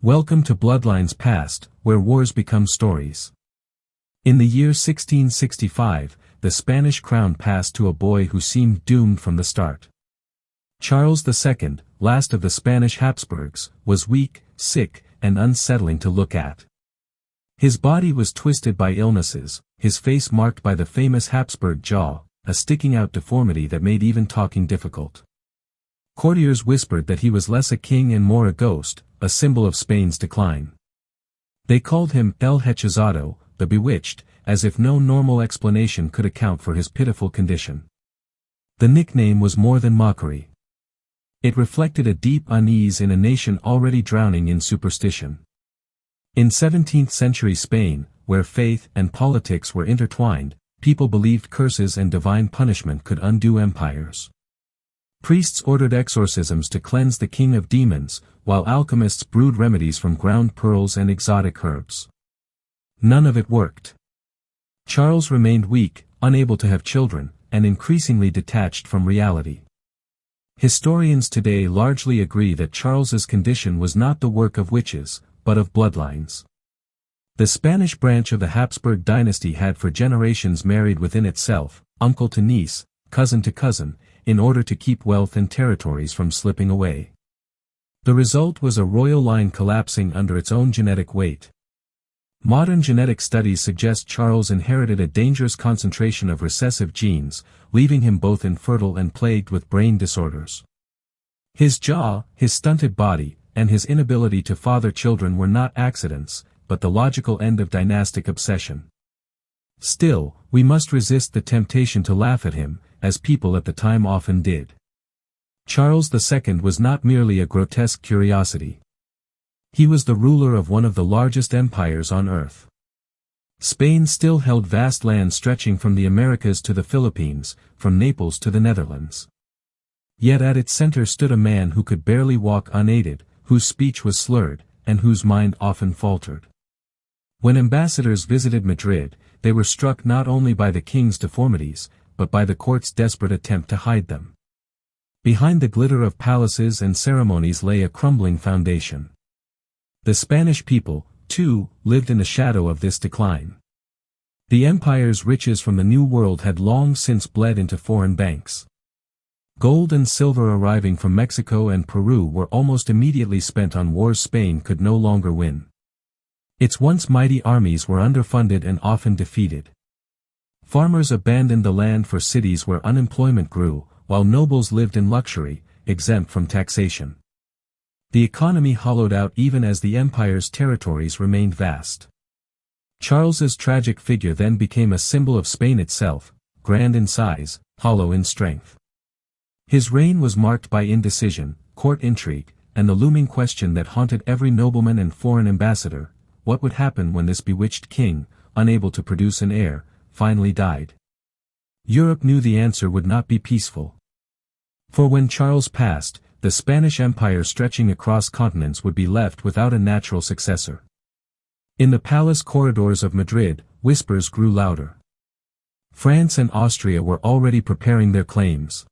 Welcome to Bloodlines Past, where wars become stories. In the year 1665, the Spanish crown passed to a boy who seemed doomed from the start. Charles II, last of the Spanish Habsburgs, was weak, sick, and unsettling to look at. His body was twisted by illnesses, his face marked by the famous Habsburg jaw, a sticking-out deformity that made even talking difficult. Courtiers whispered that he was less a king and more a ghost, a symbol of Spain's decline. They called him El Hechizado, the Bewitched, as if no normal explanation could account for his pitiful condition. The nickname was more than mockery. It reflected a deep unease in a nation already drowning in superstition. In 17th-century Spain, where faith and politics were intertwined, people believed curses and divine punishment could undo empires. Priests ordered exorcisms to cleanse the king of demons, while alchemists brewed remedies from ground pearls and exotic herbs. None of it worked. Charles remained weak, unable to have children, and increasingly detached from reality. Historians today largely agree that Charles's condition was not the work of witches, but of bloodlines. The Spanish branch of the Habsburg dynasty had for generations married within itself, uncle to niece, cousin to cousin, in order to keep wealth and territories from slipping away. The result was a royal line collapsing under its own genetic weight. Modern genetic studies suggest Charles inherited a dangerous concentration of recessive genes, leaving him both infertile and plagued with brain disorders. His jaw, his stunted body, and his inability to father children were not accidents, but the logical end of dynastic obsession. Still, we must resist the temptation to laugh at him, as people at the time often did. Charles II was not merely a grotesque curiosity. He was the ruler of one of the largest empires on earth. Spain still held vast lands stretching from the Americas to the Philippines, from Naples to the Netherlands. Yet at its center stood a man who could barely walk unaided, whose speech was slurred, and whose mind often faltered. When ambassadors visited Madrid, they were struck not only by the king's deformities, but by the court's desperate attempt to hide them. Behind the glitter of palaces and ceremonies lay a crumbling foundation. The Spanish people, too, lived in the shadow of this decline. The empire's riches from the New World had long since bled into foreign banks. Gold and silver arriving from Mexico and Peru were almost immediately spent on wars Spain could no longer win. Its once mighty armies were underfunded and often defeated. Farmers abandoned the land for cities where unemployment grew, while nobles lived in luxury, exempt from taxation. The economy hollowed out even as the empire's territories remained vast. Charles's tragic figure then became a symbol of Spain itself, grand in size, hollow in strength. His reign was marked by indecision, court intrigue, and the looming question that haunted every nobleman and foreign ambassador: what would happen when this bewitched king, unable to produce an heir, finally died? Europe knew the answer would not be peaceful. For when Charles passed, the Spanish Empire stretching across continents would be left without a natural successor. In the palace corridors of Madrid, whispers grew louder. France and Austria were already preparing their claims.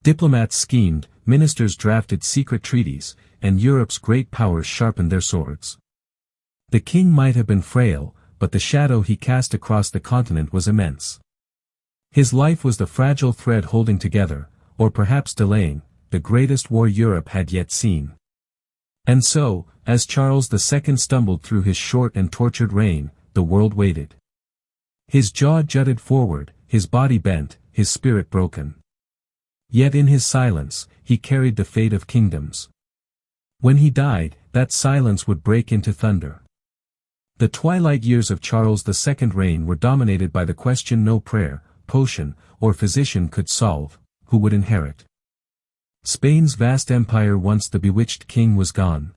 Diplomats schemed, ministers drafted secret treaties, and Europe's great powers sharpened their swords. The king might have been frail, but the shadow he cast across the continent was immense. His life was the fragile thread holding together, or perhaps delaying, the greatest war Europe had yet seen. And so, as Charles II stumbled through his short and tortured reign, the world waited. His jaw jutted forward, his body bent, his spirit broken. Yet in his silence, he carried the fate of kingdoms. When he died, that silence would break into thunder. The twilight years of Charles II's reign were dominated by the question no prayer, potion, or physician could solve: who would inherit? Spain's vast empire once the bewitched king was gone.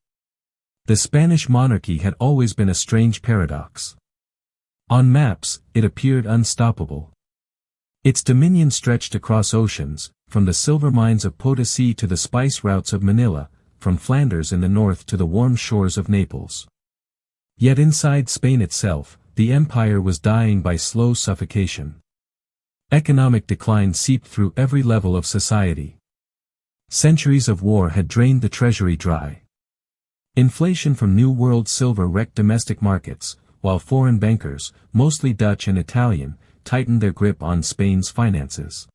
The Spanish monarchy had always been a strange paradox. On maps, it appeared unstoppable. Its dominion stretched across oceans, from the silver mines of Potosi to the spice routes of Manila, from Flanders in the north to the warm shores of Naples. Yet inside Spain itself, the empire was dying by slow suffocation. Economic decline seeped through every level of society. Centuries of war had drained the treasury dry. Inflation from New World silver wrecked domestic markets, while foreign bankers, mostly Dutch and Italian, tightened their grip on Spain's finances.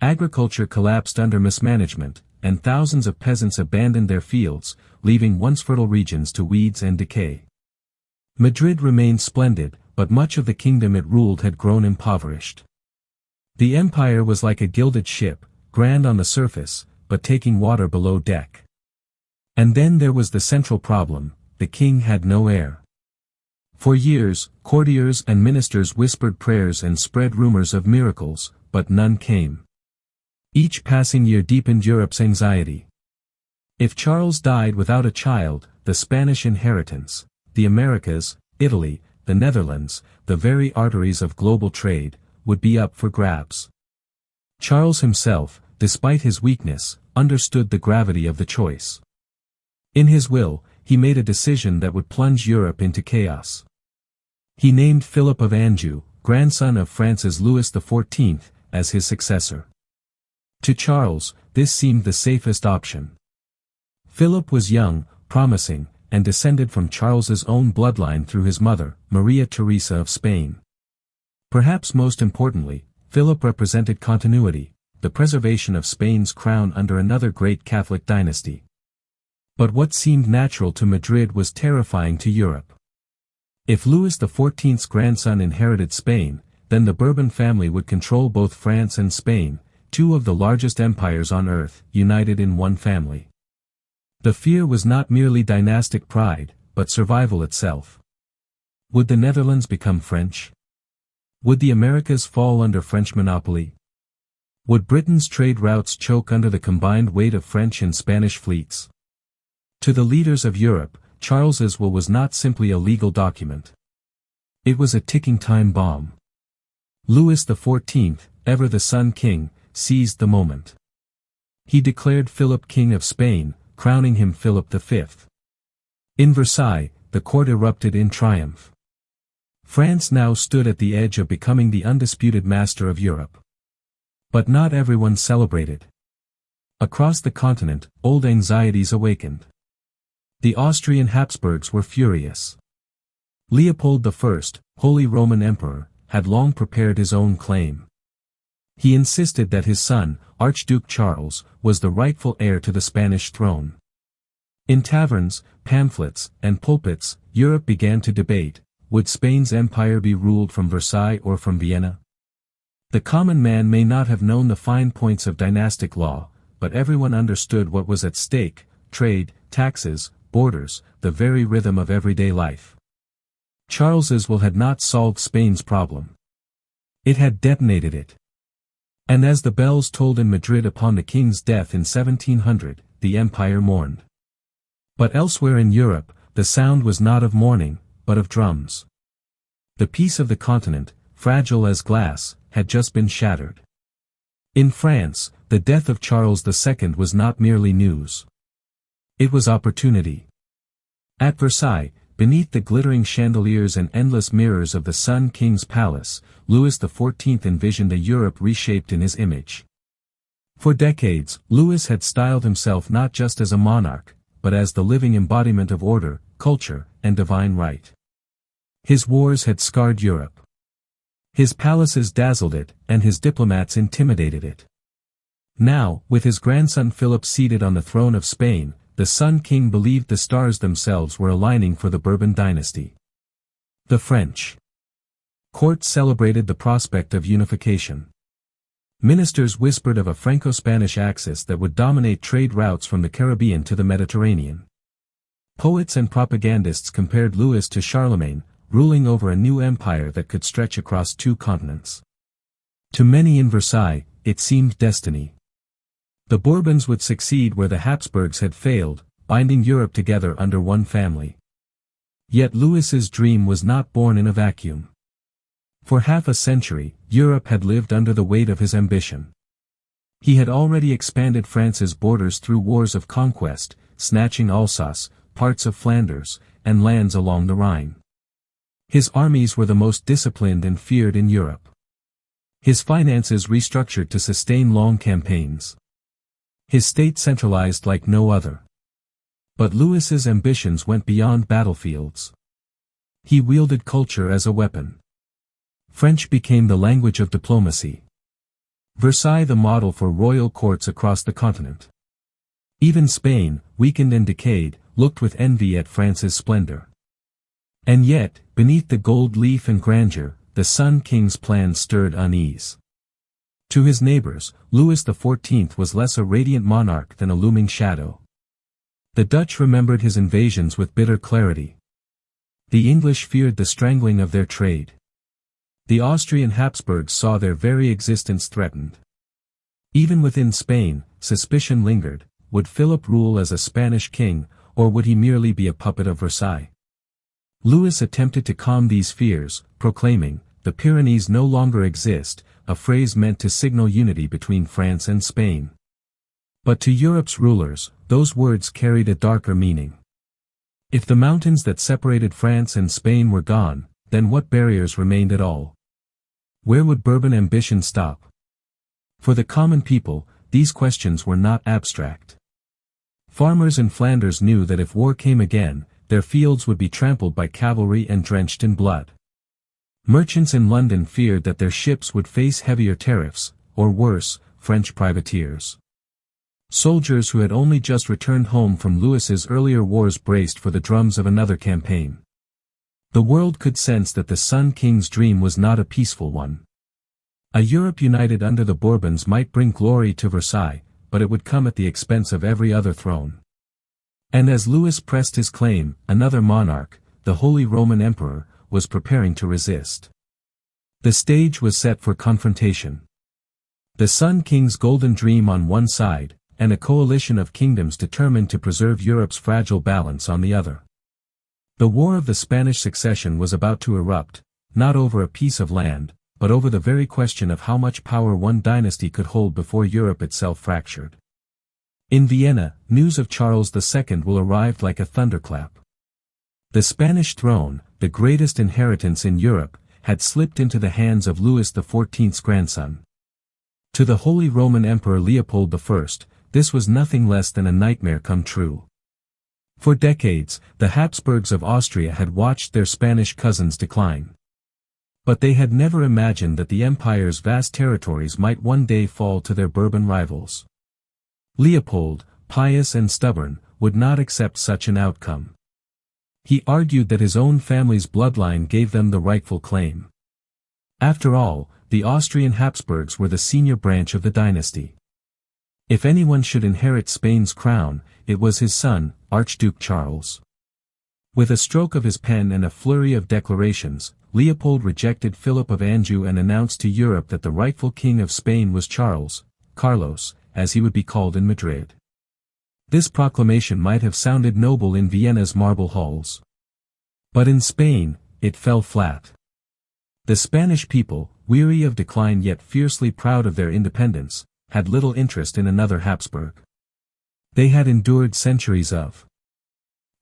Agriculture collapsed under mismanagement, and thousands of peasants abandoned their fields, leaving once fertile regions to weeds and decay. Madrid remained splendid, but much of the kingdom it ruled had grown impoverished. The empire was like a gilded ship, grand on the surface, but taking water below deck. And then there was the central problem: the king had no heir. For years, courtiers and ministers whispered prayers and spread rumors of miracles, but none came. Each passing year deepened Europe's anxiety. If Charles died without a child, the Spanish inheritance, the Americas, Italy, the Netherlands, the very arteries of global trade, would be up for grabs. Charles himself, despite his weakness, understood the gravity of the choice. In his will, he made a decision that would plunge Europe into chaos. He named Philip of Anjou, grandson of France's Louis XIV, as his successor. To Charles, this seemed the safest option. Philip was young, promising, and descended from Charles's own bloodline through his mother, Maria Theresa of Spain. Perhaps most importantly, Philip represented continuity, the preservation of Spain's crown under another great Catholic dynasty. But what seemed natural to Madrid was terrifying to Europe. If Louis XIV's grandson inherited Spain, then the Bourbon family would control both France and Spain, two of the largest empires on earth, united in one family. The fear was not merely dynastic pride, but survival itself. Would the Netherlands become French? Would the Americas fall under French monopoly? Would Britain's trade routes choke under the combined weight of French and Spanish fleets? To the leaders of Europe, Charles's will was not simply a legal document. It was a ticking time bomb. Louis XIV, ever the Sun King, seized the moment. He declared Philip King of Spain, crowning him Philip V. In Versailles, the court erupted in triumph. France now stood at the edge of becoming the undisputed master of Europe. But not everyone celebrated. Across the continent, old anxieties awakened. The Austrian Habsburgs were furious. Leopold I, Holy Roman Emperor, had long prepared his own claim. He insisted that his son, Archduke Charles, was the rightful heir to the Spanish throne. In taverns, pamphlets, and pulpits, Europe began to debate: would Spain's empire be ruled from Versailles or from Vienna? The common man may not have known the fine points of dynastic law, but everyone understood what was at stake: trade, taxes, borders, the very rhythm of everyday life. Charles's will had not solved Spain's problem. It had detonated it. And as the bells tolled in Madrid upon the king's death in 1700, the empire mourned. But elsewhere in Europe, the sound was not of mourning, but of drums. The peace of the continent, fragile as glass, had just been shattered. In France, the death of Charles II was not merely news. It was opportunity. At Versailles, beneath the glittering chandeliers and endless mirrors of the Sun King's palace, Louis XIV envisioned a Europe reshaped in his image. For decades, Louis had styled himself not just as a monarch, but as the living embodiment of order, culture, and divine right. His wars had scarred Europe. His palaces dazzled it, and his diplomats intimidated it. Now, with his grandson Philip seated on the throne of Spain, the Sun King believed the stars themselves were aligning for the Bourbon dynasty. The French court celebrated the prospect of unification. Ministers whispered of a Franco-Spanish axis that would dominate trade routes from the Caribbean to the Mediterranean. Poets and propagandists compared Louis to Charlemagne, ruling over a new empire that could stretch across two continents. To many in Versailles, it seemed destiny. The Bourbons would succeed where the Habsburgs had failed, binding Europe together under one family. Yet Louis's dream was not born in a vacuum. For half a century, Europe had lived under the weight of his ambition. He had already expanded France's borders through wars of conquest, snatching Alsace, parts of Flanders, and lands along the Rhine. His armies were the most disciplined and feared in Europe. His finances restructured to sustain long campaigns. His state centralized like no other. But Louis's ambitions went beyond battlefields. He wielded culture as a weapon. French became the language of diplomacy. Versailles the model for royal courts across the continent. Even Spain, weakened and decayed, looked with envy at France's splendor. And yet, beneath the gold leaf and grandeur, the Sun King's plans stirred unease. To his neighbors, Louis XIV was less a radiant monarch than a looming shadow. The Dutch remembered his invasions with bitter clarity. The English feared the strangling of their trade. The Austrian Habsburgs saw their very existence threatened. Even within Spain, suspicion lingered. Would Philip rule as a Spanish king, or would he merely be a puppet of Versailles? Louis attempted to calm these fears, proclaiming, "The Pyrenees no longer exist," a phrase meant to signal unity between France and Spain. But to Europe's rulers, those words carried a darker meaning. If the mountains that separated France and Spain were gone, then what barriers remained at all? Where would Bourbon ambition stop? For the common people, these questions were not abstract. Farmers in Flanders knew that if war came again, their fields would be trampled by cavalry and drenched in blood. Merchants in London feared that their ships would face heavier tariffs, or worse, French privateers. Soldiers who had only just returned home from Louis's earlier wars braced for the drums of another campaign. The world could sense that the Sun King's dream was not a peaceful one. A Europe united under the Bourbons might bring glory to Versailles, but it would come at the expense of every other throne. And as Louis pressed his claim, another monarch, the Holy Roman Emperor, was preparing to resist. The stage was set for confrontation. The Sun King's golden dream on one side, and a coalition of kingdoms determined to preserve Europe's fragile balance on the other. The War of the Spanish Succession was about to erupt, not over a piece of land, but over the very question of how much power one dynasty could hold before Europe itself fractured. In Vienna, news of Charles II will arrive like a thunderclap. The Spanish throne, the greatest inheritance in Europe, had slipped into the hands of Louis XIV's grandson. To the Holy Roman Emperor Leopold I, this was nothing less than a nightmare come true. For decades, the Habsburgs of Austria had watched their Spanish cousins decline. But they had never imagined that the empire's vast territories might one day fall to their Bourbon rivals. Leopold, pious and stubborn, would not accept such an outcome. He argued that his own family's bloodline gave them the rightful claim. After all, the Austrian Habsburgs were the senior branch of the dynasty. If anyone should inherit Spain's crown, it was his son, Archduke Charles. With a stroke of his pen and a flurry of declarations, Leopold rejected Philip of Anjou and announced to Europe that the rightful king of Spain was Charles, Carlos, as he would be called in Madrid. This proclamation might have sounded noble in Vienna's marble halls. But in Spain, it fell flat. The Spanish people, weary of decline yet fiercely proud of their independence, had little interest in another Habsburg. They had endured centuries of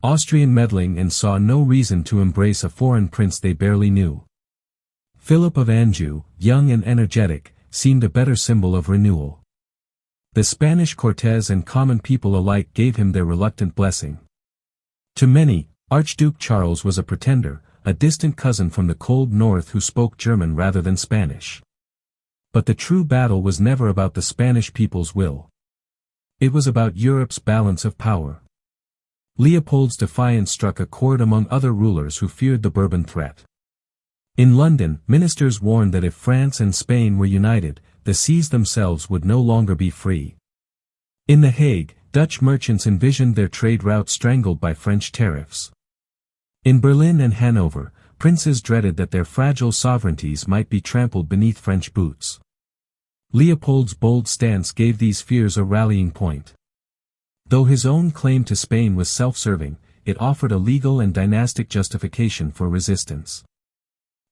Austrian meddling and saw no reason to embrace a foreign prince they barely knew. Philip of Anjou, young and energetic, seemed a better symbol of renewal. The Spanish Cortes and common people alike gave him their reluctant blessing. To many, Archduke Charles was a pretender, a distant cousin from the cold north who spoke German rather than Spanish. But the true battle was never about the Spanish people's will. It was about Europe's balance of power. Leopold's defiance struck a chord among other rulers who feared the Bourbon threat. In London, ministers warned that if France and Spain were united, the seas themselves would no longer be free. In The Hague, Dutch merchants envisioned their trade routes strangled by French tariffs. In Berlin and Hanover, princes dreaded that their fragile sovereignties might be trampled beneath French boots. Leopold's bold stance gave these fears a rallying point. Though his own claim to Spain was self-serving, it offered a legal and dynastic justification for resistance.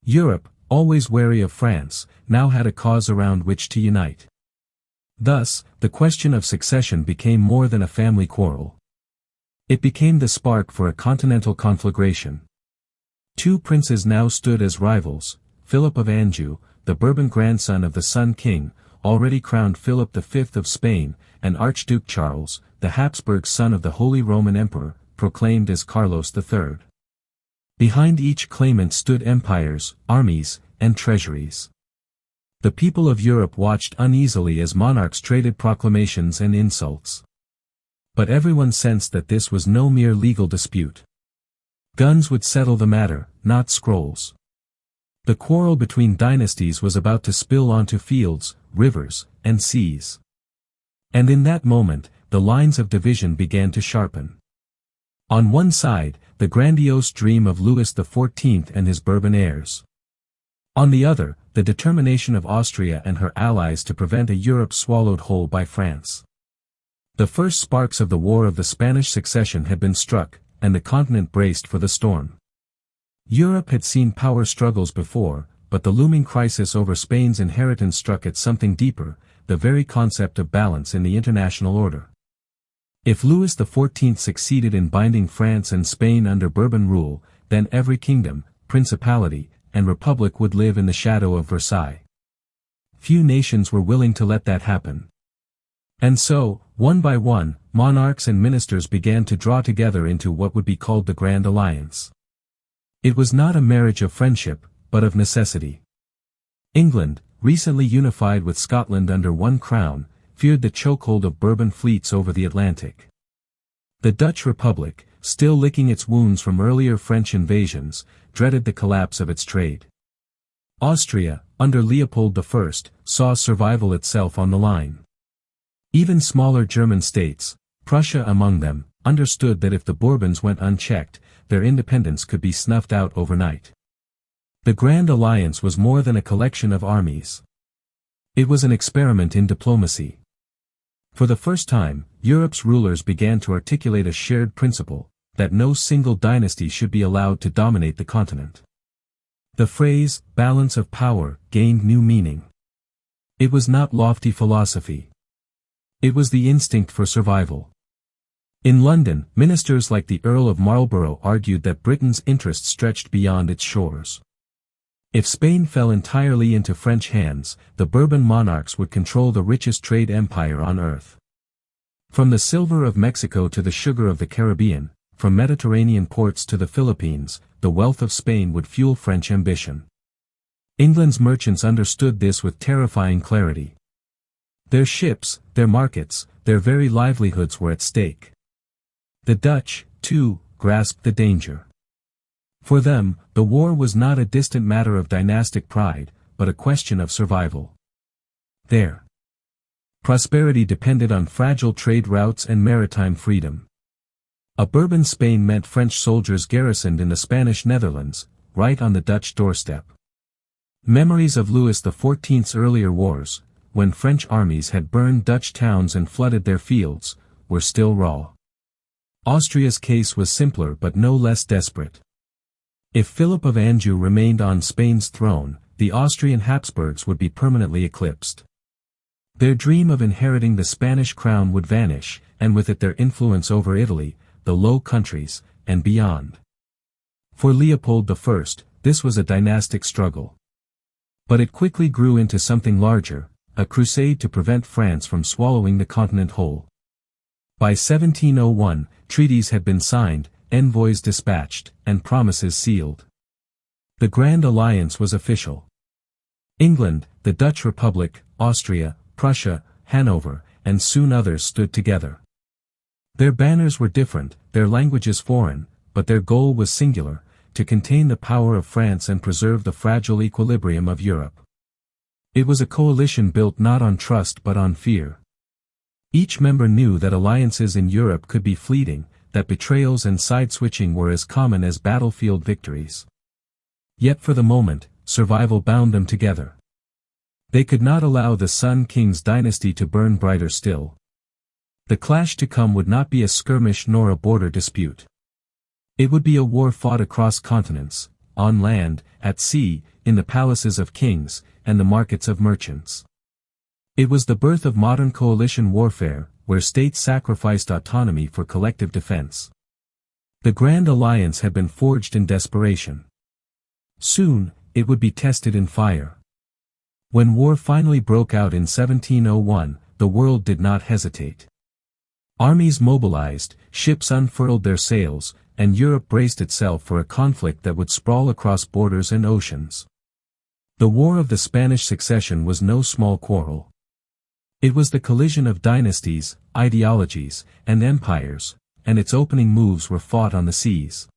Europe, always wary of France, now had a cause around which to unite. Thus, the question of succession became more than a family quarrel. It became the spark for a continental conflagration. Two princes now stood as rivals, Philip of Anjou, the Bourbon grandson of the Sun King, already crowned Philip V of Spain, and Archduke Charles, the Habsburg son of the Holy Roman Emperor, proclaimed as Carlos III. Behind each claimant stood empires, armies, and treasuries. The people of Europe watched uneasily as monarchs traded proclamations and insults. But everyone sensed that this was no mere legal dispute. Guns would settle the matter, not scrolls. The quarrel between dynasties was about to spill onto fields, rivers, and seas. And in that moment, the lines of division began to sharpen. On one side, the grandiose dream of Louis XIV and his Bourbon heirs. On the other, the determination of Austria and her allies to prevent a Europe swallowed whole by France. The first sparks of the War of the Spanish Succession had been struck, and the continent braced for the storm. Europe had seen power struggles before, but the looming crisis over Spain's inheritance struck at something deeper, the very concept of balance in the international order. If Louis XIV succeeded in binding France and Spain under Bourbon rule, then every kingdom, principality, and republic would live in the shadow of Versailles. Few nations were willing to let that happen. And so, one by one, monarchs and ministers began to draw together into what would be called the Grand Alliance. It was not a marriage of friendship, but of necessity. England, recently unified with Scotland under one crown, feared the chokehold of Bourbon fleets over the Atlantic. The Dutch Republic, still licking its wounds from earlier French invasions, dreaded the collapse of its trade. Austria, under Leopold I, saw survival itself on the line. Even smaller German states, Prussia among them, understood that if the Bourbons went unchecked, their independence could be snuffed out overnight. The Grand Alliance was more than a collection of armies. It was an experiment in diplomacy. For the first time, Europe's rulers began to articulate a shared principle, that no single dynasty should be allowed to dominate the continent. The phrase, balance of power, gained new meaning. It was not lofty philosophy. It was the instinct for survival. In London, ministers like the Earl of Marlborough argued that Britain's interests stretched beyond its shores. If Spain fell entirely into French hands, the Bourbon monarchs would control the richest trade empire on earth. From the silver of Mexico to the sugar of the Caribbean, from Mediterranean ports to the Philippines, the wealth of Spain would fuel French ambition. England's merchants understood this with terrifying clarity. Their ships, their markets, their very livelihoods were at stake. The Dutch, too, grasped the danger. For them, the war was not a distant matter of dynastic pride, but a question of survival. Their prosperity depended on fragile trade routes and maritime freedom. A Bourbon Spain meant French soldiers garrisoned in the Spanish Netherlands, right on the Dutch doorstep. Memories of Louis XIV's earlier wars, when French armies had burned Dutch towns and flooded their fields, were still raw. Austria's case was simpler but no less desperate. If Philip of Anjou remained on Spain's throne, the Austrian Habsburgs would be permanently eclipsed. Their dream of inheriting the Spanish crown would vanish, and with it their influence over Italy, the Low Countries, and beyond. For Leopold I, this was a dynastic struggle. But it quickly grew into something larger, a crusade to prevent France from swallowing the continent whole. By 1701, treaties had been signed, envoys dispatched, and promises sealed. The Grand Alliance was official. England, the Dutch Republic, Austria, Prussia, Hanover, and soon others stood together. Their banners were different, their languages foreign, but their goal was singular, to contain the power of France and preserve the fragile equilibrium of Europe. It was a coalition built not on trust but on fear. Each member knew that alliances in Europe could be fleeting, that betrayals and side-switching were as common as battlefield victories. Yet for the moment, survival bound them together. They could not allow the Sun King's dynasty to burn brighter still. The clash to come would not be a skirmish nor a border dispute. It would be a war fought across continents, on land, at sea, in the palaces of kings, and the markets of merchants. It was the birth of modern coalition warfare, where states sacrificed autonomy for collective defense. The Grand Alliance had been forged in desperation. Soon, it would be tested in fire. When war finally broke out in 1701, the world did not hesitate. Armies mobilized, ships unfurled their sails, and Europe braced itself for a conflict that would sprawl across borders and oceans. The War of the Spanish Succession was no small quarrel. It was the collision of dynasties, ideologies, and empires, and its opening moves were fought on the seas.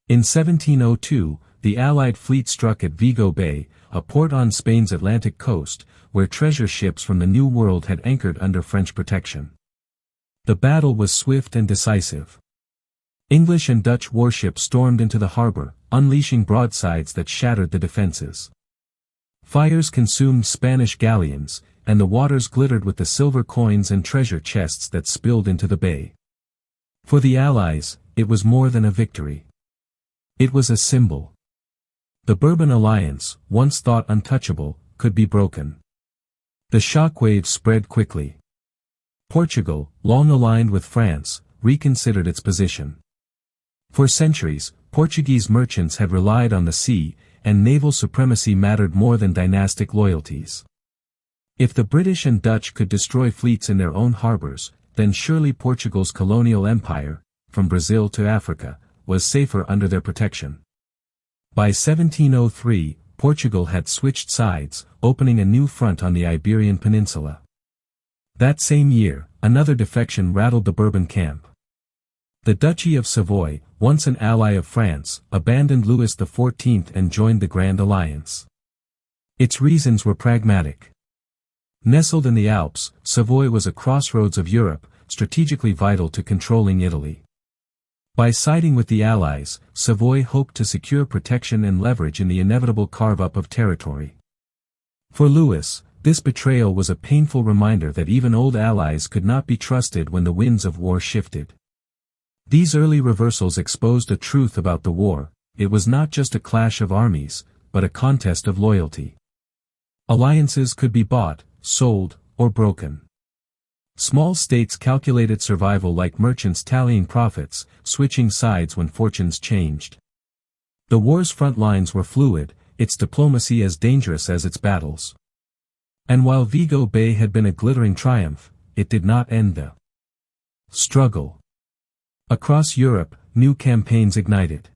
In 1702, the Allied fleet struck at Vigo Bay, a port on Spain's Atlantic coast, where treasure ships from the New World had anchored under French protection. The battle was swift and decisive. English and Dutch warships stormed into the harbor, unleashing broadsides that shattered the defenses. Fires consumed Spanish galleons, and the waters glittered with the silver coins and treasure chests that spilled into the bay. For the Allies, it was more than a victory. It was a symbol. The Bourbon alliance, once thought untouchable, could be broken. The shockwaves spread quickly. Portugal, long aligned with France, reconsidered its position. For centuries, Portuguese merchants had relied on the sea, and naval supremacy mattered more than dynastic loyalties. If the British and Dutch could destroy fleets in their own harbors, then surely Portugal's colonial empire, from Brazil to Africa, was safer under their protection. By 1703, Portugal had switched sides, opening a new front on the Iberian Peninsula. That same year, another defection rattled the Bourbon camp. The Duchy of Savoy, once an ally of France, abandoned Louis XIV and joined the Grand Alliance. Its reasons were pragmatic. Nestled in the Alps, Savoy was a crossroads of Europe, strategically vital to controlling Italy. By siding with the Allies, Savoy hoped to secure protection and leverage in the inevitable carve-up of territory. For Louis, this betrayal was a painful reminder that even old allies could not be trusted when the winds of war shifted. These early reversals exposed a truth about the war: it was not just a clash of armies, but a contest of loyalty. Alliances could be bought, sold, or broken. Small states calculated survival like merchants tallying profits, switching sides when fortunes changed. The war's front lines were fluid, its diplomacy as dangerous as its battles. And while Vigo Bay had been a glittering triumph, it did not end the struggle. Across Europe, new campaigns ignited.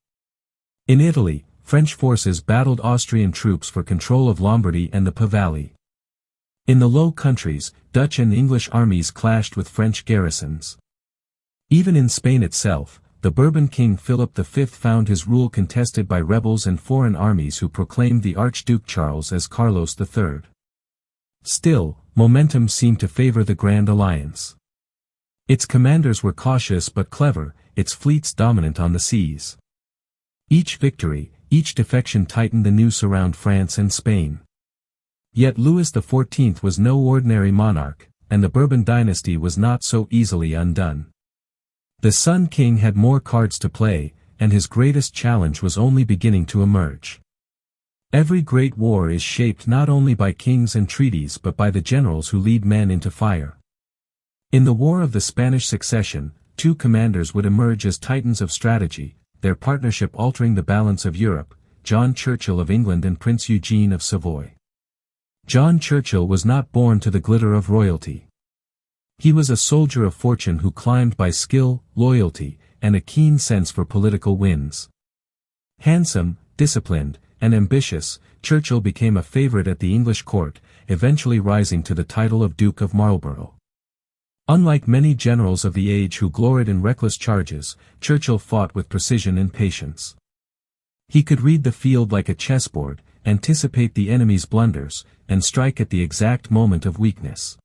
In Italy, French forces battled Austrian troops for control of Lombardy and the Po Valley. In the Low Countries, Dutch and English armies clashed with French garrisons. Even in Spain itself, the Bourbon king Philip V found his rule contested by rebels and foreign armies who proclaimed the Archduke Charles as Carlos III. Still, momentum seemed to favor the Grand Alliance. Its commanders were cautious but clever, its fleets dominant on the seas. Each victory, each defection tightened the noose around France and Spain. Yet Louis XIV was no ordinary monarch, and the Bourbon dynasty was not so easily undone. The Sun King had more cards to play, and his greatest challenge was only beginning to emerge. Every great war is shaped not only by kings and treaties but by the generals who lead men into fire. In the War of the Spanish Succession, two commanders would emerge as titans of strategy, their partnership altering the balance of Europe: John Churchill of England and Prince Eugene of Savoy. John Churchill was not born to the glitter of royalty. He was a soldier of fortune who climbed by skill, loyalty, and a keen sense for political wins. Handsome, disciplined, and ambitious, Churchill became a favorite at the English court, eventually rising to the title of Duke of Marlborough. Unlike many generals of the age who gloried in reckless charges, Churchill fought with precision and patience. He could read the field like a chessboard, anticipate the enemy's blunders, and strike at the exact moment of weakness.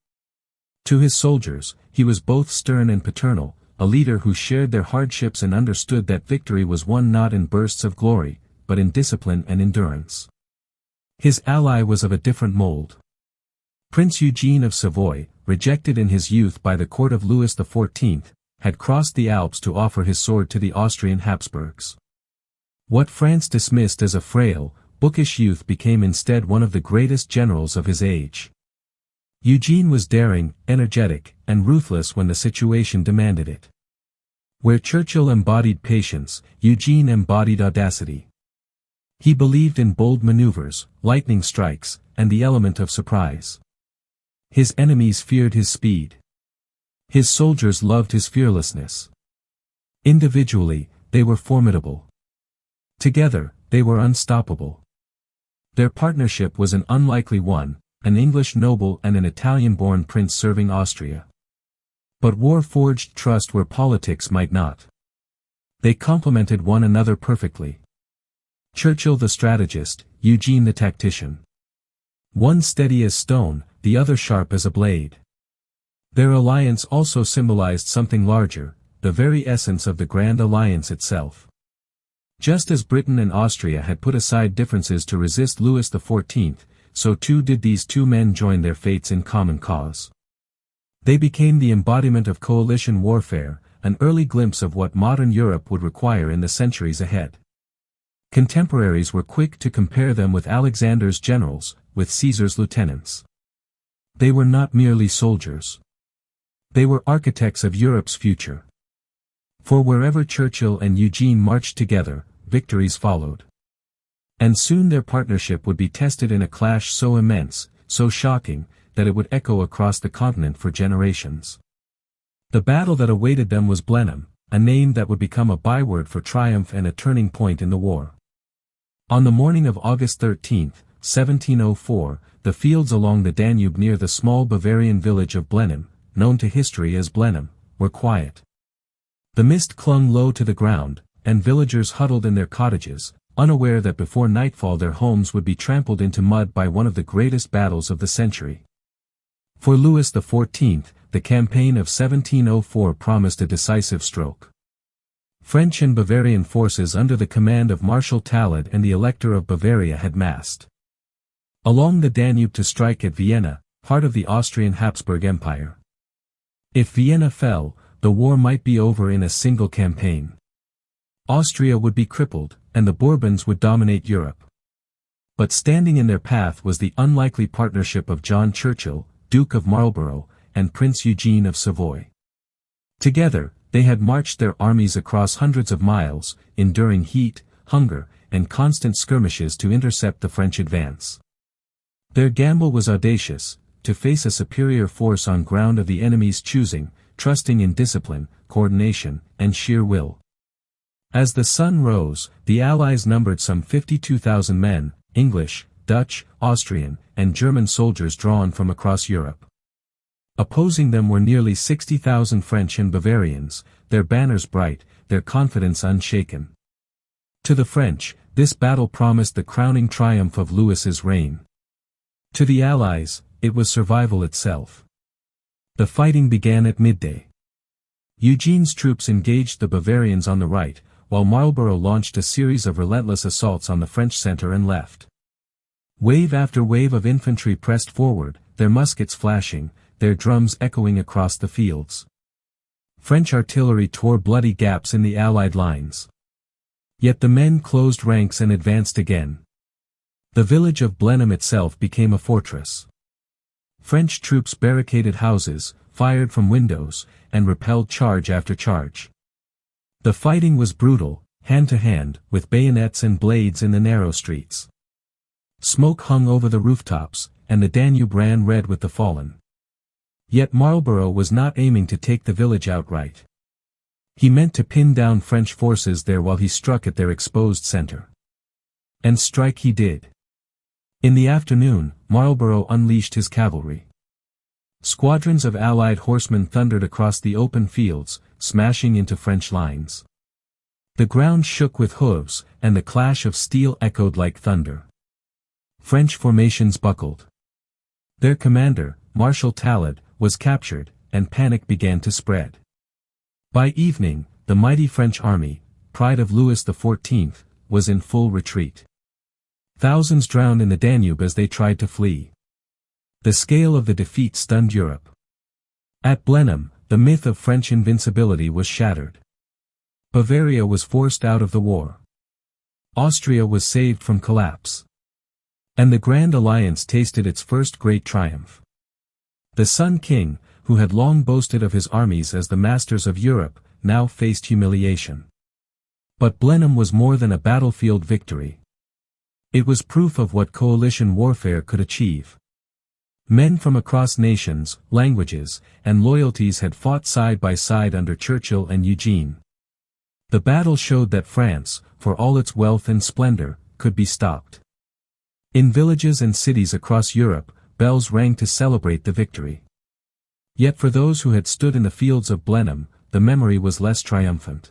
To his soldiers, he was both stern and paternal, a leader who shared their hardships and understood that victory was won not in bursts of glory, but in discipline and endurance. His ally was of a different mold. Prince Eugene of Savoy, rejected in his youth by the court of Louis XIV, had crossed the Alps to offer his sword to the Austrian Habsburgs. What France dismissed as a frail, bookish youth became instead one of the greatest generals of his age. Eugene was daring, energetic, and ruthless when the situation demanded it. Where Churchill embodied patience, Eugene embodied audacity. He believed in bold maneuvers, lightning strikes, and the element of surprise. His enemies feared his speed. His soldiers loved his fearlessness. Individually, they were formidable. Together, they were unstoppable. Their partnership was an unlikely one, an English noble and an Italian-born prince serving Austria. But war forged trust where politics might not. They complemented one another perfectly. Churchill the strategist, Eugene the tactician. One steady as stone, the other sharp as a blade. Their alliance also symbolized something larger, the very essence of the Grand Alliance itself. Just as Britain and Austria had put aside differences to resist Louis XIV, so too did these two men join their fates in common cause. They became the embodiment of coalition warfare, an early glimpse of what modern Europe would require in the centuries ahead. Contemporaries were quick to compare them with Alexander's generals, with Caesar's lieutenants. They were not merely soldiers. They were architects of Europe's future. For wherever Churchill and Eugene marched together, victories followed. And soon their partnership would be tested in a clash so immense, so shocking, that it would echo across the continent for generations. The battle that awaited them was Blenheim, a name that would become a byword for triumph and a turning point in the war. On the morning of August 13, 1704, the fields along the Danube near the small Bavarian village of Blenheim, known to history as Blenheim, were quiet. The mist clung low to the ground, and villagers huddled in their cottages, unaware that before nightfall their homes would be trampled into mud by one of the greatest battles of the century. For Louis XIV, the campaign of 1704 promised a decisive stroke. French and Bavarian forces under the command of Marshal Talleyrand and the Elector of Bavaria had massed along the Danube to strike at Vienna, part of the Austrian Habsburg Empire. If Vienna fell, the war might be over in a single campaign. Austria would be crippled, and the Bourbons would dominate Europe. But standing in their path was the unlikely partnership of John Churchill, Duke of Marlborough, and Prince Eugene of Savoy. Together, they had marched their armies across hundreds of miles, enduring heat, hunger, and constant skirmishes to intercept the French advance. Their gamble was audacious, to face a superior force on ground of the enemy's choosing, trusting in discipline, coordination, and sheer will. As the sun rose, the Allies numbered some 52,000 men, English, Dutch, Austrian, and German soldiers drawn from across Europe. Opposing them were nearly 60,000 French and Bavarians, their banners bright, their confidence unshaken. To the French, this battle promised the crowning triumph of Louis's reign. To the Allies, it was survival itself. The fighting began at midday. Eugene's troops engaged the Bavarians on the right, while Marlborough launched a series of relentless assaults on the French center and left. Wave after wave of infantry pressed forward, their muskets flashing, their drums echoing across the fields. French artillery tore bloody gaps in the Allied lines. Yet the men closed ranks and advanced again. The village of Blenheim itself became a fortress. French troops barricaded houses, fired from windows, and repelled charge after charge. The fighting was brutal, hand-to-hand, with bayonets and blades in the narrow streets. Smoke hung over the rooftops, and the Danube ran red with the fallen. Yet Marlborough was not aiming to take the village outright. He meant to pin down French forces there while he struck at their exposed center. And strike he did. In the afternoon, Marlborough unleashed his cavalry. Squadrons of Allied horsemen thundered across the open fields, smashing into French lines. The ground shook with hooves, and the clash of steel echoed like thunder. French formations buckled. Their commander, Marshal Talleyrand, was captured, and panic began to spread. By evening, the mighty French army, pride of Louis XIV, was in full retreat. Thousands drowned in the Danube as they tried to flee. The scale of the defeat stunned Europe. At Blenheim, the myth of French invincibility was shattered. Bavaria was forced out of the war. Austria was saved from collapse. And the Grand Alliance tasted its first great triumph. The Sun King, who had long boasted of his armies as the masters of Europe, now faced humiliation. But Blenheim was more than a battlefield victory. It was proof of what coalition warfare could achieve. Men from across nations, languages, and loyalties had fought side by side under Churchill and Eugene. The battle showed that France, for all its wealth and splendor, could be stopped. In villages and cities across Europe, bells rang to celebrate the victory. Yet for those who had stood in the fields of Blenheim, the memory was less triumphant.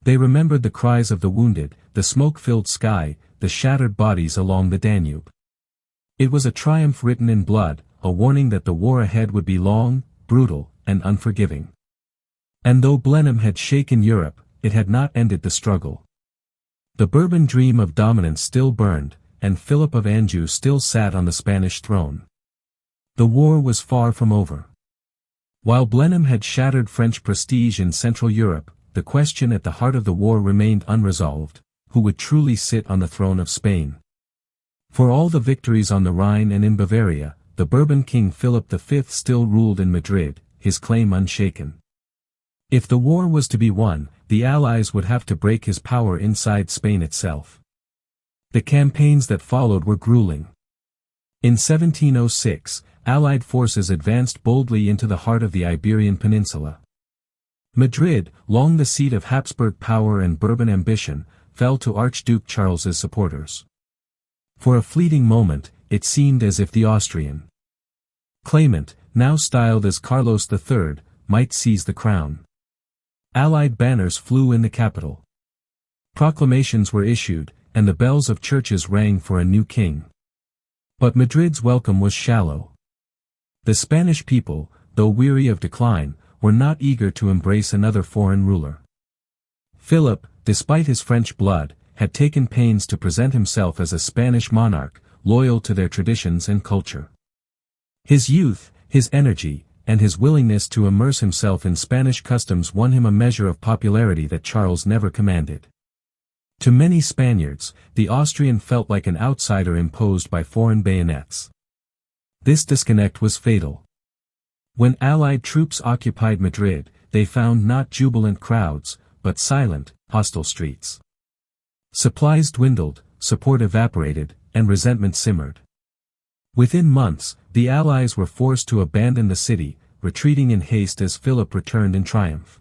They remembered the cries of the wounded, the smoke-filled sky, the shattered bodies along the Danube. It was a triumph written in blood, a warning that the war ahead would be long, brutal, and unforgiving. And though Blenheim had shaken Europe, it had not ended the struggle. The Bourbon dream of dominance still burned, and Philip of Anjou still sat on the Spanish throne. The war was far from over. While Blenheim had shattered French prestige in Central Europe, the question at the heart of the war remained unresolved: who would truly sit on the throne of Spain? For all the victories on the Rhine and in Bavaria, the Bourbon king Philip V still ruled in Madrid, his claim unshaken. If the war was to be won, the Allies would have to break his power inside Spain itself. The campaigns that followed were grueling. In 1706, Allied forces advanced boldly into the heart of the Iberian Peninsula. Madrid, long the seat of Habsburg power and Bourbon ambition, fell to Archduke Charles's supporters. For a fleeting moment, it seemed as if the Austrian claimant, now styled as Carlos III, might seize the crown. Allied banners flew in the capital. Proclamations were issued, and the bells of churches rang for a new king. But Madrid's welcome was shallow. The Spanish people, though weary of decline, were not eager to embrace another foreign ruler. Philip, despite his French blood, had taken pains to present himself as a Spanish monarch, loyal to their traditions and culture. His youth, his energy, and his willingness to immerse himself in Spanish customs won him a measure of popularity that Charles never commanded. To many Spaniards, the Austrian felt like an outsider imposed by foreign bayonets. This disconnect was fatal. When Allied troops occupied Madrid, they found not jubilant crowds, but silent, hostile streets. Supplies dwindled, support evaporated, and resentment simmered. Within months, the Allies were forced to abandon the city, retreating in haste as Philip returned in triumph.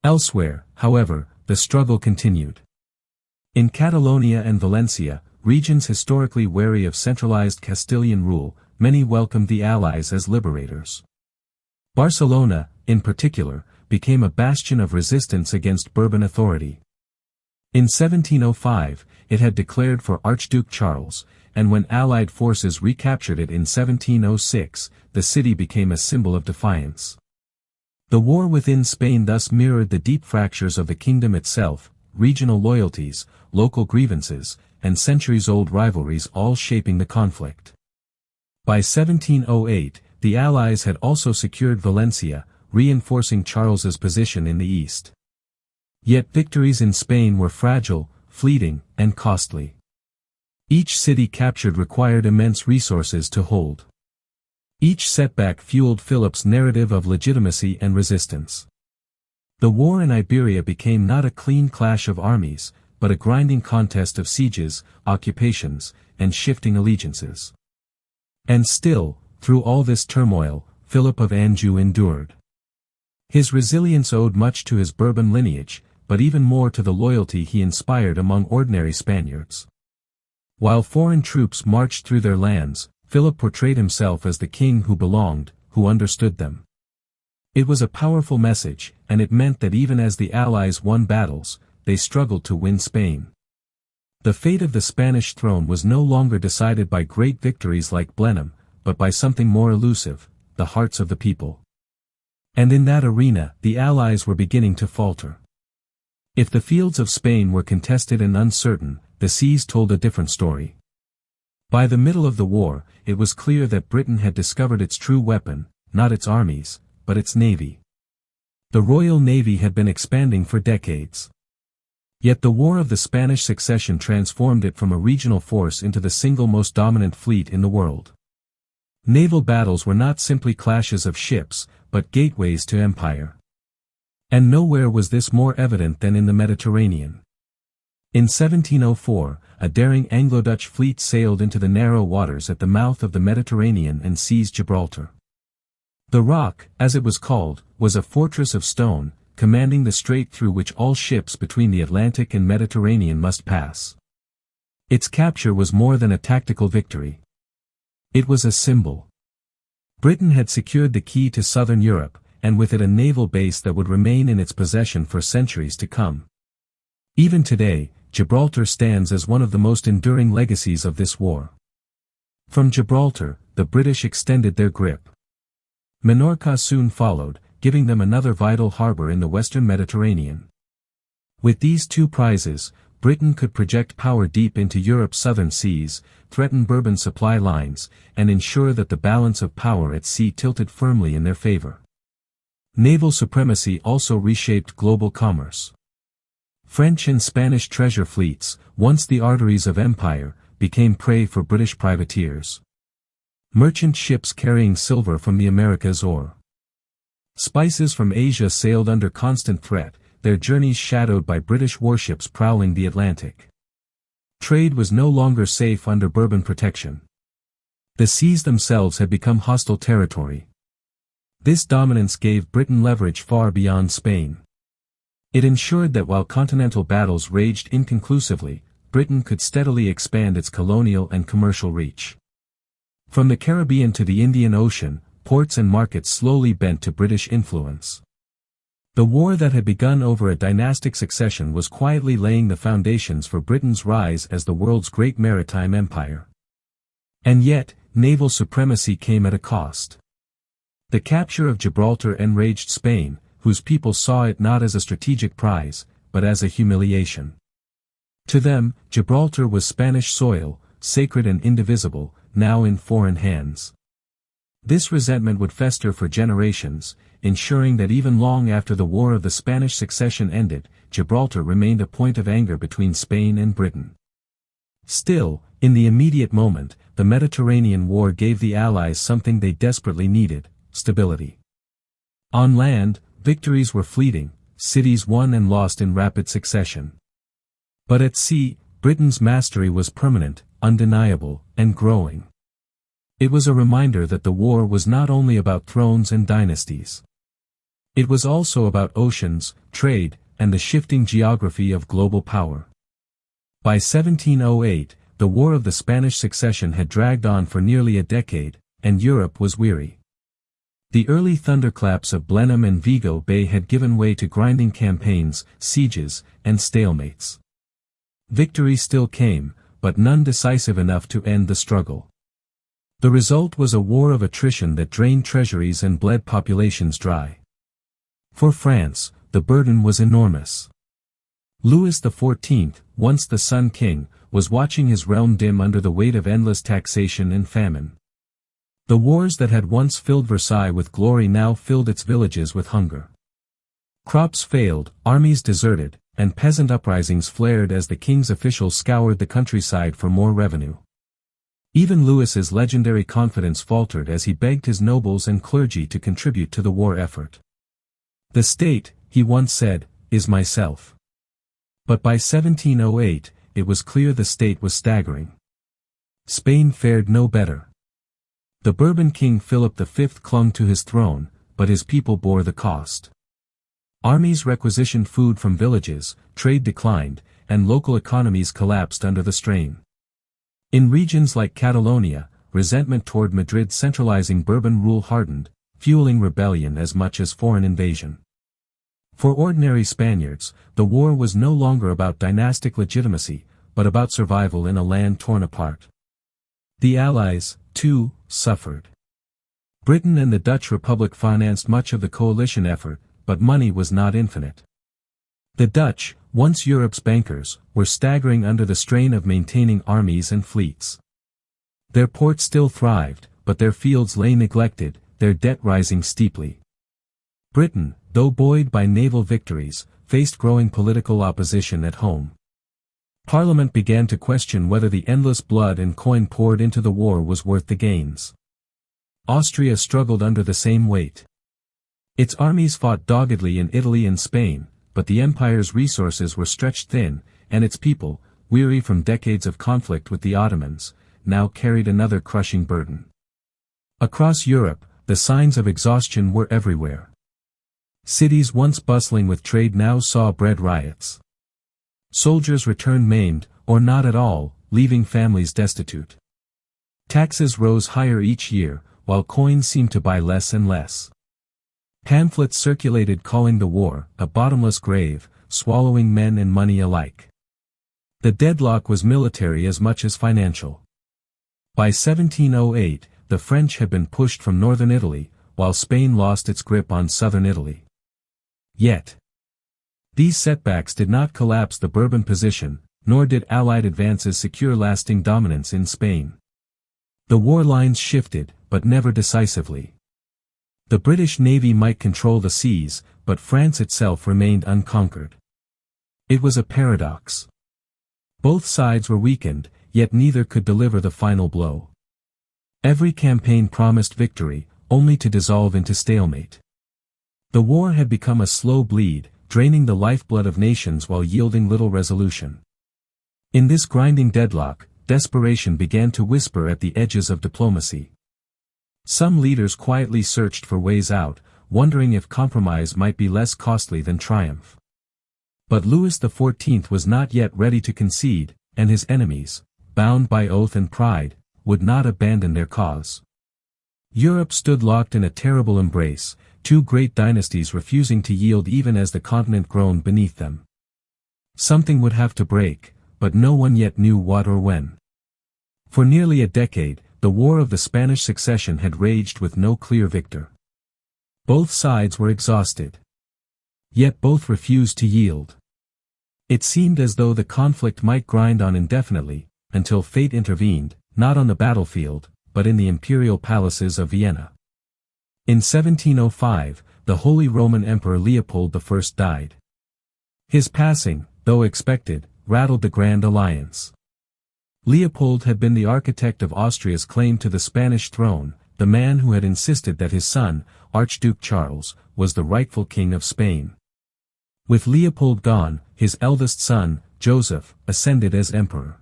Elsewhere, however, the struggle continued. In Catalonia and Valencia, regions historically wary of centralized Castilian rule, many welcomed the Allies as liberators. Barcelona, in particular, became a bastion of resistance against Bourbon authority. In 1705, it had declared for Archduke Charles, and when Allied forces recaptured it in 1706, the city became a symbol of defiance. The war within Spain thus mirrored the deep fractures of the kingdom itself, regional loyalties, local grievances, and centuries-old rivalries all shaping the conflict. By 1708, the Allies had also secured Valencia, reinforcing Charles's position in the east. Yet victories in Spain were fragile, fleeting, and costly. Each city captured required immense resources to hold. Each setback fueled Philip's narrative of legitimacy and resistance. The war in Iberia became not a clean clash of armies, but a grinding contest of sieges, occupations, and shifting allegiances. And still, through all this turmoil, Philip of Anjou endured. His resilience owed much to his Bourbon lineage, but even more to the loyalty he inspired among ordinary Spaniards. While foreign troops marched through their lands, Philip portrayed himself as the king who belonged, who understood them. It was a powerful message, and it meant that even as the Allies won battles, they struggled to win Spain. The fate of the Spanish throne was no longer decided by great victories like Blenheim, but by something more elusive, the hearts of the people. And in that arena, the Allies were beginning to falter. If the fields of Spain were contested and uncertain, the seas told a different story. By the middle of the war, it was clear that Britain had discovered its true weapon, not its armies, but its navy. The Royal Navy had been expanding for decades. Yet the War of the Spanish Succession transformed it from a regional force into the single most dominant fleet in the world. Naval battles were not simply clashes of ships, but gateways to empire. And nowhere was this more evident than in the Mediterranean. In 1704, a daring Anglo-Dutch fleet sailed into the narrow waters at the mouth of the Mediterranean and seized Gibraltar. The Rock, as it was called, was a fortress of stone, commanding the strait through which all ships between the Atlantic and Mediterranean must pass. Its capture was more than a tactical victory. It was a symbol. Britain had secured the key to southern Europe, and with it a naval base that would remain in its possession for centuries to come. Even today, Gibraltar stands as one of the most enduring legacies of this war. From Gibraltar, the British extended their grip. Minorca soon followed, giving them another vital harbor in the western Mediterranean. With these two prizes, Britain could project power deep into Europe's southern seas, threaten Bourbon supply lines, and ensure that the balance of power at sea tilted firmly in their favor. Naval supremacy also reshaped global commerce. French and Spanish treasure fleets, once the arteries of empire, became prey for British privateers. Merchant ships carrying silver from the Americas or spices from Asia sailed under constant threat, their journeys shadowed by British warships prowling the Atlantic. Trade was no longer safe under Bourbon protection. The seas themselves had become hostile territory. This dominance gave Britain leverage far beyond Spain. It ensured that while continental battles raged inconclusively, Britain could steadily expand its colonial and commercial reach. From the Caribbean to the Indian Ocean, ports and markets slowly bent to British influence. The war that had begun over a dynastic succession was quietly laying the foundations for Britain's rise as the world's great maritime empire. And yet, naval supremacy came at a cost. The capture of Gibraltar enraged Spain, whose people saw it not as a strategic prize, but as a humiliation. To them, Gibraltar was Spanish soil, sacred and indivisible, now in foreign hands. This resentment would fester for generations, ensuring that even long after the War of the Spanish Succession ended, Gibraltar remained a point of anger between Spain and Britain. Still, in the immediate moment, the Mediterranean War gave the Allies something they desperately needed: stability. On land, victories were fleeting, cities won and lost in rapid succession. But at sea, Britain's mastery was permanent, undeniable, and growing. It was a reminder that the war was not only about thrones and dynasties. It was also about oceans, trade, and the shifting geography of global power. By 1708, the War of the Spanish Succession had dragged on for nearly a decade, and Europe was weary. The early thunderclaps of Blenheim and Vigo Bay had given way to grinding campaigns, sieges, and stalemates. Victory still came, but none decisive enough to end the struggle. The result was a war of attrition that drained treasuries and bled populations dry. For France, the burden was enormous. Louis XIV, once the Sun King, was watching his realm dim under the weight of endless taxation and famine. The wars that had once filled Versailles with glory now filled its villages with hunger. Crops failed, armies deserted, and peasant uprisings flared as the king's officials scoured the countryside for more revenue. Even Louis's legendary confidence faltered as he begged his nobles and clergy to contribute to the war effort. "The state," he once said, "is myself." But by 1708, it was clear the state was staggering. Spain fared no better. The Bourbon king Philip V clung to his throne, but his people bore the cost. Armies requisitioned food from villages, trade declined, and local economies collapsed under the strain. In regions like Catalonia, resentment toward Madrid's centralizing Bourbon rule hardened, fueling rebellion as much as foreign invasion. For ordinary Spaniards, the war was no longer about dynastic legitimacy, but about survival in a land torn apart. The Allies, too, suffered. Britain and the Dutch Republic financed much of the coalition effort, but money was not infinite. The Dutch, once Europe's bankers, were staggering under the strain of maintaining armies and fleets. Their ports still thrived, but their fields lay neglected, their debt rising steeply. Britain, though buoyed by naval victories, faced growing political opposition at home. Parliament began to question whether the endless blood and coin poured into the war was worth the gains. Austria struggled under the same weight. Its armies fought doggedly in Italy and Spain, but the empire's resources were stretched thin, and its people, weary from decades of conflict with the Ottomans, now carried another crushing burden. Across Europe, the signs of exhaustion were everywhere. Cities once bustling with trade now saw bread riots. Soldiers returned maimed, or not at all, leaving families destitute. Taxes rose higher each year, while coins seemed to buy less and less. Pamphlets circulated calling the war a bottomless grave, swallowing men and money alike. The deadlock was military as much as financial. By 1708, the French had been pushed from northern Italy, while Spain lost its grip on southern Italy. Yet, these setbacks did not collapse the Bourbon position, nor did Allied advances secure lasting dominance in Spain. The war lines shifted, but never decisively. The British Navy might control the seas, but France itself remained unconquered. It was a paradox. Both sides were weakened, yet neither could deliver the final blow. Every campaign promised victory, only to dissolve into stalemate. The war had become a slow bleed, draining the lifeblood of nations while yielding little resolution. In this grinding deadlock, desperation began to whisper at the edges of diplomacy. Some leaders quietly searched for ways out, wondering if compromise might be less costly than triumph. But Louis XIV was not yet ready to concede, and his enemies, bound by oath and pride, would not abandon their cause. Europe stood locked in a terrible embrace, two great dynasties refusing to yield even as the continent groaned beneath them. Something would have to break, but no one yet knew what or when. For nearly a decade, the War of the Spanish Succession had raged with no clear victor. Both sides were exhausted. Yet both refused to yield. It seemed as though the conflict might grind on indefinitely, until fate intervened, not on the battlefield, but in the imperial palaces of Vienna. In 1705, the Holy Roman Emperor Leopold I died. His passing, though expected, rattled the Grand Alliance. Leopold had been the architect of Austria's claim to the Spanish throne, the man who had insisted that his son, Archduke Charles, was the rightful king of Spain. With Leopold gone, his eldest son, Joseph, ascended as emperor.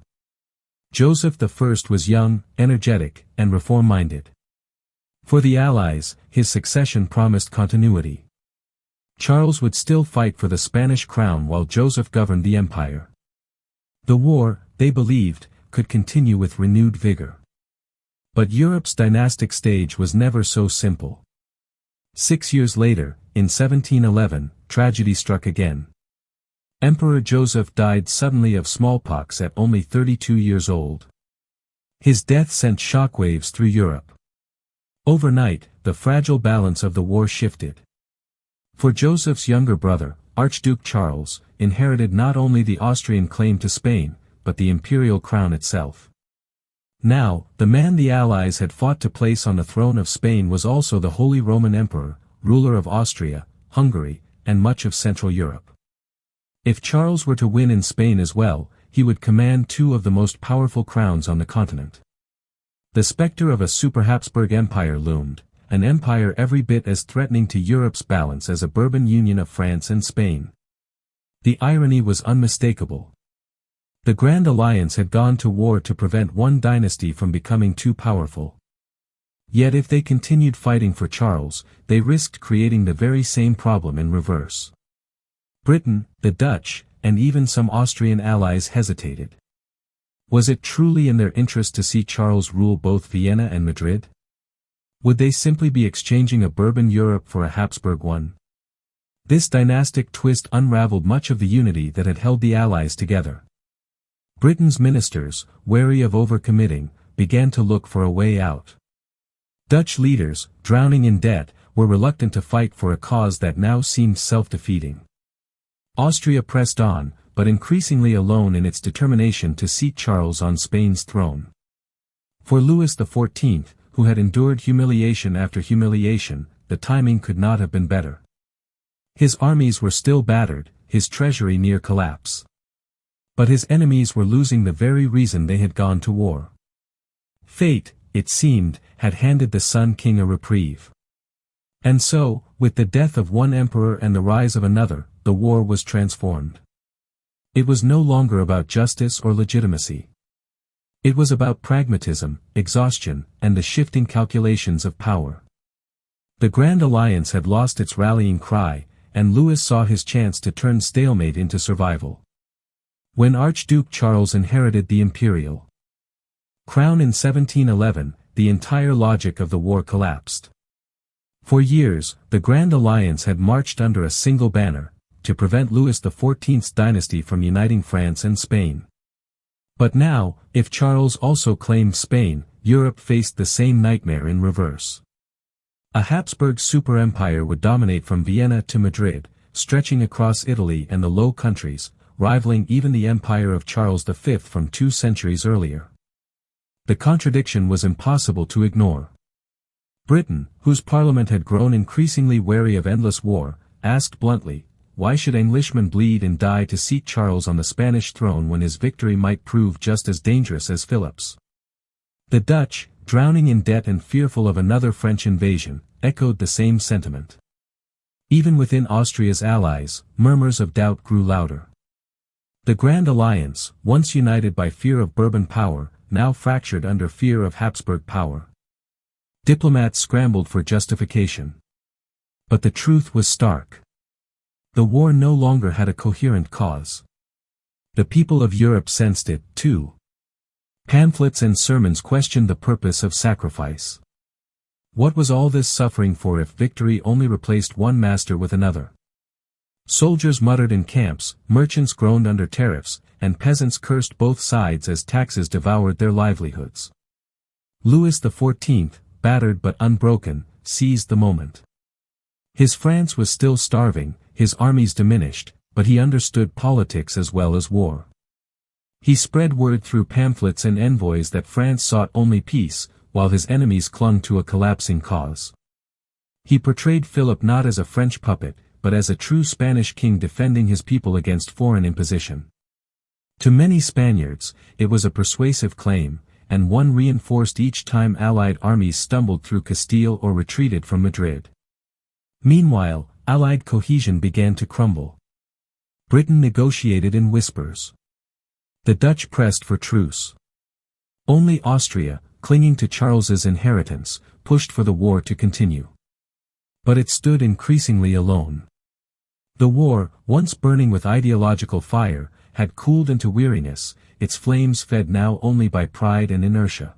Joseph I was young, energetic, and reform-minded. For the Allies, his succession promised continuity. Charles would still fight for the Spanish crown while Joseph governed the empire. The war, they believed, could continue with renewed vigor. But Europe's dynastic stage was never so simple. 6 years later, in 1711, tragedy struck again. Emperor Joseph died suddenly of smallpox at only 32 years old. His death sent shockwaves through Europe. Overnight, the fragile balance of the war shifted. For Joseph's younger brother, Archduke Charles, inherited not only the Austrian claim to Spain, but the imperial crown itself. Now, the man the Allies had fought to place on the throne of Spain was also the Holy Roman Emperor, ruler of Austria, Hungary, and much of Central Europe. If Charles were to win in Spain as well, he would command two of the most powerful crowns on the continent. The specter of a super Habsburg empire loomed, an empire every bit as threatening to Europe's balance as a Bourbon union of France and Spain. The irony was unmistakable. The Grand Alliance had gone to war to prevent one dynasty from becoming too powerful. Yet if they continued fighting for Charles, they risked creating the very same problem in reverse. Britain, the Dutch, and even some Austrian allies hesitated. Was it truly in their interest to see Charles rule both Vienna and Madrid? Would they simply be exchanging a Bourbon Europe for a Habsburg one? This dynastic twist unraveled much of the unity that had held the Allies together. Britain's ministers, wary of overcommitting, began to look for a way out. Dutch leaders, drowning in debt, were reluctant to fight for a cause that now seemed self-defeating. Austria pressed on, but increasingly alone in its determination to seat Charles on Spain's throne. For Louis XIV, who had endured humiliation after humiliation, the timing could not have been better. His armies were still battered, his treasury near collapse. But his enemies were losing the very reason they had gone to war. Fate, it seemed, had handed the Sun King a reprieve. And so, with the death of one emperor and the rise of another, the war was transformed. It was no longer about justice or legitimacy. It was about pragmatism, exhaustion, and the shifting calculations of power. The Grand Alliance had lost its rallying cry, and Louis saw his chance to turn stalemate into survival. When Archduke Charles inherited the imperial crown in 1711, the entire logic of the war collapsed. For years, the Grand Alliance had marched under a single banner, to prevent Louis XIV's dynasty from uniting France and Spain. But now, if Charles also claimed Spain, Europe faced the same nightmare in reverse. A Habsburg superempire would dominate from Vienna to Madrid, stretching across Italy and the Low Countries, rivaling even the empire of Charles V from 2 centuries earlier. The contradiction was impossible to ignore. Britain, whose parliament had grown increasingly wary of endless war, asked bluntly, why should Englishmen bleed and die to seat Charles on the Spanish throne when his victory might prove just as dangerous as Philip's? The Dutch, drowning in debt and fearful of another French invasion, echoed the same sentiment. Even within Austria's allies, murmurs of doubt grew louder. The Grand Alliance, once united by fear of Bourbon power, now fractured under fear of Habsburg power. Diplomats scrambled for justification. But the truth was stark. The war no longer had a coherent cause. The people of Europe sensed it, too. Pamphlets and sermons questioned the purpose of sacrifice. What was all this suffering for if victory only replaced one master with another? Soldiers muttered in camps, merchants groaned under tariffs, and peasants cursed both sides as taxes devoured their livelihoods. Louis XIV, battered but unbroken, seized the moment. His France was still starving, his armies diminished, but he understood politics as well as war. He spread word through pamphlets and envoys that France sought only peace, while his enemies clung to a collapsing cause. He portrayed Philip not as a French puppet, but as a true Spanish king defending his people against foreign imposition. To many Spaniards, it was a persuasive claim, and one reinforced each time Allied armies stumbled through Castile or retreated from Madrid. Meanwhile, Allied cohesion began to crumble. Britain negotiated in whispers. The Dutch pressed for truce. Only Austria, clinging to Charles's inheritance, pushed for the war to continue. But it stood increasingly alone. The war, once burning with ideological fire, had cooled into weariness, its flames fed now only by pride and inertia.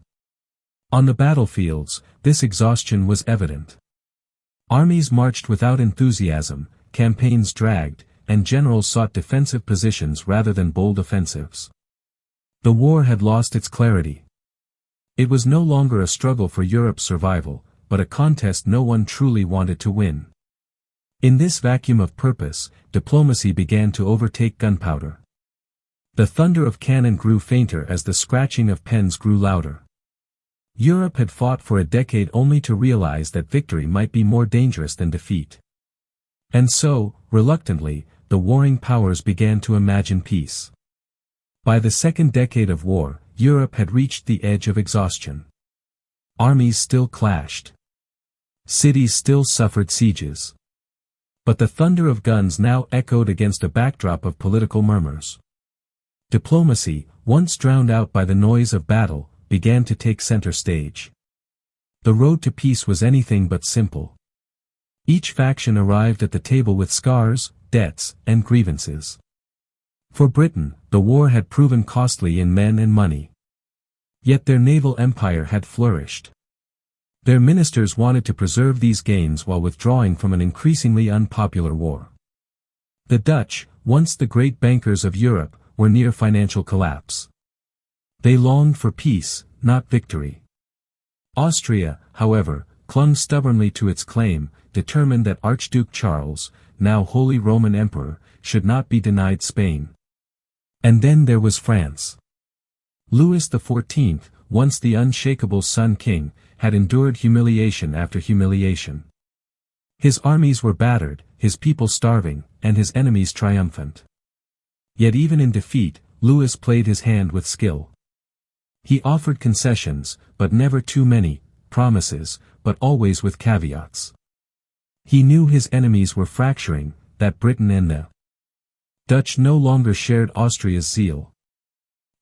On the battlefields, this exhaustion was evident. Armies marched without enthusiasm, campaigns dragged, and generals sought defensive positions rather than bold offensives. The war had lost its clarity. It was no longer a struggle for Europe's survival, but a contest no one truly wanted to win. In this vacuum of purpose, diplomacy began to overtake gunpowder. The thunder of cannon grew fainter as the scratching of pens grew louder. Europe had fought for a decade only to realize that victory might be more dangerous than defeat. And so, reluctantly, the warring powers began to imagine peace. By the second decade of war, Europe had reached the edge of exhaustion. Armies still clashed. Cities still suffered sieges. But the thunder of guns now echoed against a backdrop of political murmurs. Diplomacy, once drowned out by the noise of battle, began to take center stage. The road to peace was anything but simple. Each faction arrived at the table with scars, debts, and grievances. For Britain, the war had proven costly in men and money. Yet their naval empire had flourished. Their ministers wanted to preserve these gains while withdrawing from an increasingly unpopular war. The Dutch, once the great bankers of Europe, were near financial collapse. They longed for peace, not victory. Austria, however, clung stubbornly to its claim, determined that Archduke Charles, now Holy Roman Emperor, should not be denied Spain. And then there was France. Louis XIV, once the unshakable Sun King, had endured humiliation after humiliation. His armies were battered, his people starving, and his enemies triumphant. Yet even in defeat, Louis played his hand with skill. He offered concessions, but never too many, promises, but always with caveats. He knew his enemies were fracturing, that Britain and the Dutch no longer shared Austria's zeal.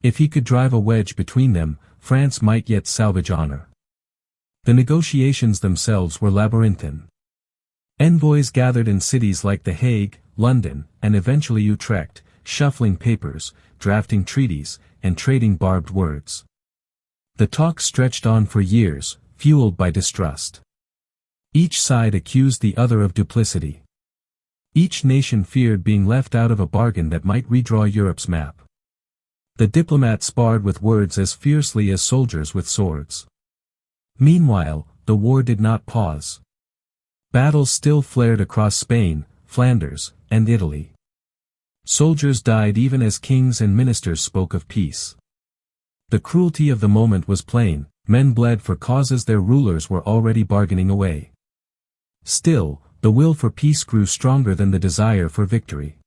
If he could drive a wedge between them, France might yet salvage honor. The negotiations themselves were labyrinthine. Envoys gathered in cities like The Hague, London, and eventually Utrecht, shuffling papers, drafting treaties, and trading barbed words. The talk stretched on for years, fueled by distrust. Each side accused the other of duplicity. Each nation feared being left out of a bargain that might redraw Europe's map. The diplomats sparred with words as fiercely as soldiers with swords. Meanwhile, the war did not pause. Battles still flared across Spain, Flanders, and Italy. Soldiers died even as kings and ministers spoke of peace. The cruelty of the moment was plain, men bled for causes their rulers were already bargaining away. Still, the will for peace grew stronger than the desire for victory.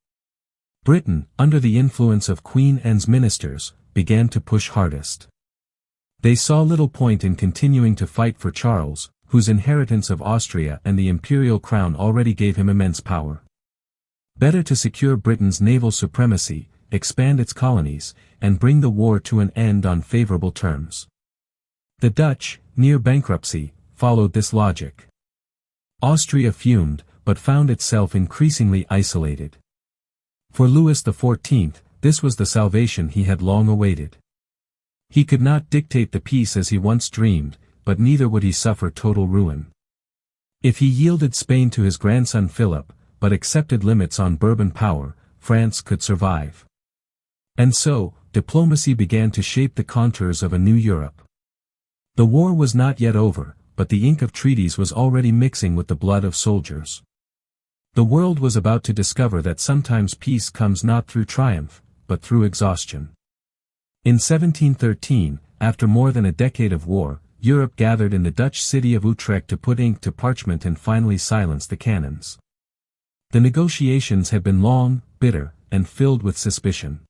Britain, under the influence of Queen Anne's ministers, began to push hardest. They saw little point in continuing to fight for Charles, whose inheritance of Austria and the imperial crown already gave him immense power. Better to secure Britain's naval supremacy, expand its colonies, and bring the war to an end on favorable terms. The Dutch, near bankruptcy, followed this logic. Austria fumed, but found itself increasingly isolated. For Louis XIV, this was the salvation he had long awaited. He could not dictate the peace as he once dreamed, but neither would he suffer total ruin. If he yielded Spain to his grandson Philip, but accepted limits on Bourbon power, France could survive. And so, diplomacy began to shape the contours of a new Europe. The war was not yet over, but the ink of treaties was already mixing with the blood of soldiers. The world was about to discover that sometimes peace comes not through triumph, but through exhaustion. In 1713, after more than a decade of war, Europe gathered in the Dutch city of Utrecht to put ink to parchment and finally silence the cannons. The negotiations had been long, bitter, and filled with suspicion.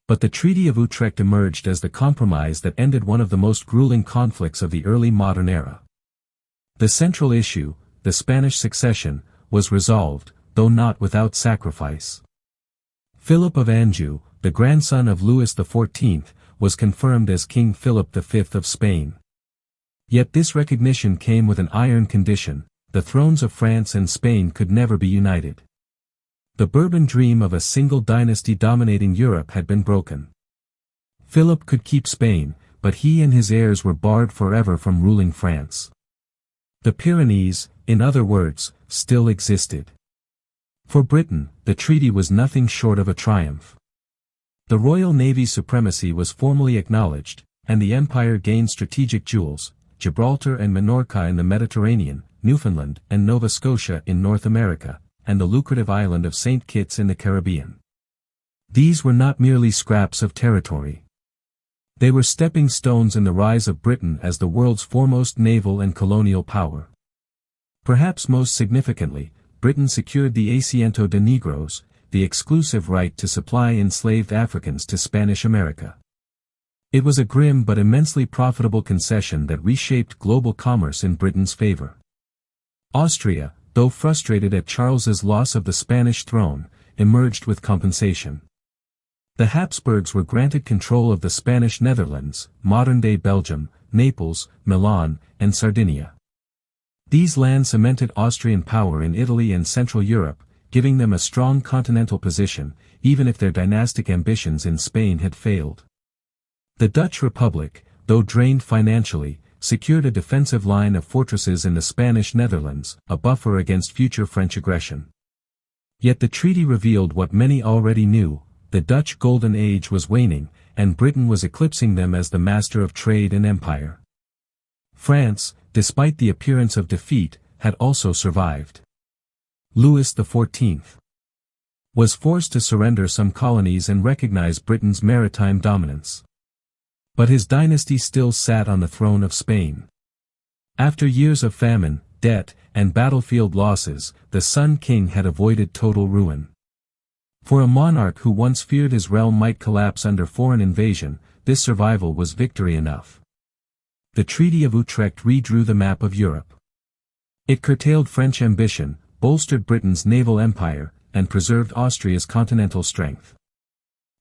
But the Treaty of Utrecht emerged as the compromise that ended one of the most grueling conflicts of the early modern era. The central issue, the Spanish Succession, was resolved, though not without sacrifice. Philip of Anjou, the grandson of Louis XIV, was confirmed as King Philip V of Spain. Yet this recognition came with an iron condition: the thrones of France and Spain could never be united. The Bourbon dream of a single dynasty dominating Europe had been broken. Philip could keep Spain, but he and his heirs were barred forever from ruling France. The Pyrenees, in other words, still existed. For Britain, the treaty was nothing short of a triumph. The Royal Navy's supremacy was formally acknowledged, and the empire gained strategic jewels: Gibraltar and Minorca in the Mediterranean, Newfoundland and Nova Scotia in North America, and the lucrative island of St. Kitts in the Caribbean. These were not merely scraps of territory. They were stepping stones in the rise of Britain as the world's foremost naval and colonial power. Perhaps most significantly, Britain secured the Asiento de Negros, the exclusive right to supply enslaved Africans to Spanish America. It was a grim but immensely profitable concession that reshaped global commerce in Britain's favor. Austria, though frustrated at Charles's loss of the Spanish throne, emerged with compensation. The Habsburgs were granted control of the Spanish Netherlands, modern-day Belgium, Naples, Milan, and Sardinia. These lands cemented Austrian power in Italy and Central Europe, giving them a strong continental position, even if their dynastic ambitions in Spain had failed. The Dutch Republic, though drained financially, secured a defensive line of fortresses in the Spanish Netherlands, a buffer against future French aggression. Yet the treaty revealed what many already knew: the Dutch Golden Age was waning, and Britain was eclipsing them as the master of trade and empire. France, despite the appearance of defeat, had also survived. Louis XIV was forced to surrender some colonies and recognize Britain's maritime dominance. But his dynasty still sat on the throne of Spain. After years of famine, debt, and battlefield losses, the Sun King had avoided total ruin. For a monarch who once feared his realm might collapse under foreign invasion, this survival was victory enough. The Treaty of Utrecht redrew the map of Europe. It curtailed French ambition, bolstered Britain's naval empire, and preserved Austria's continental strength.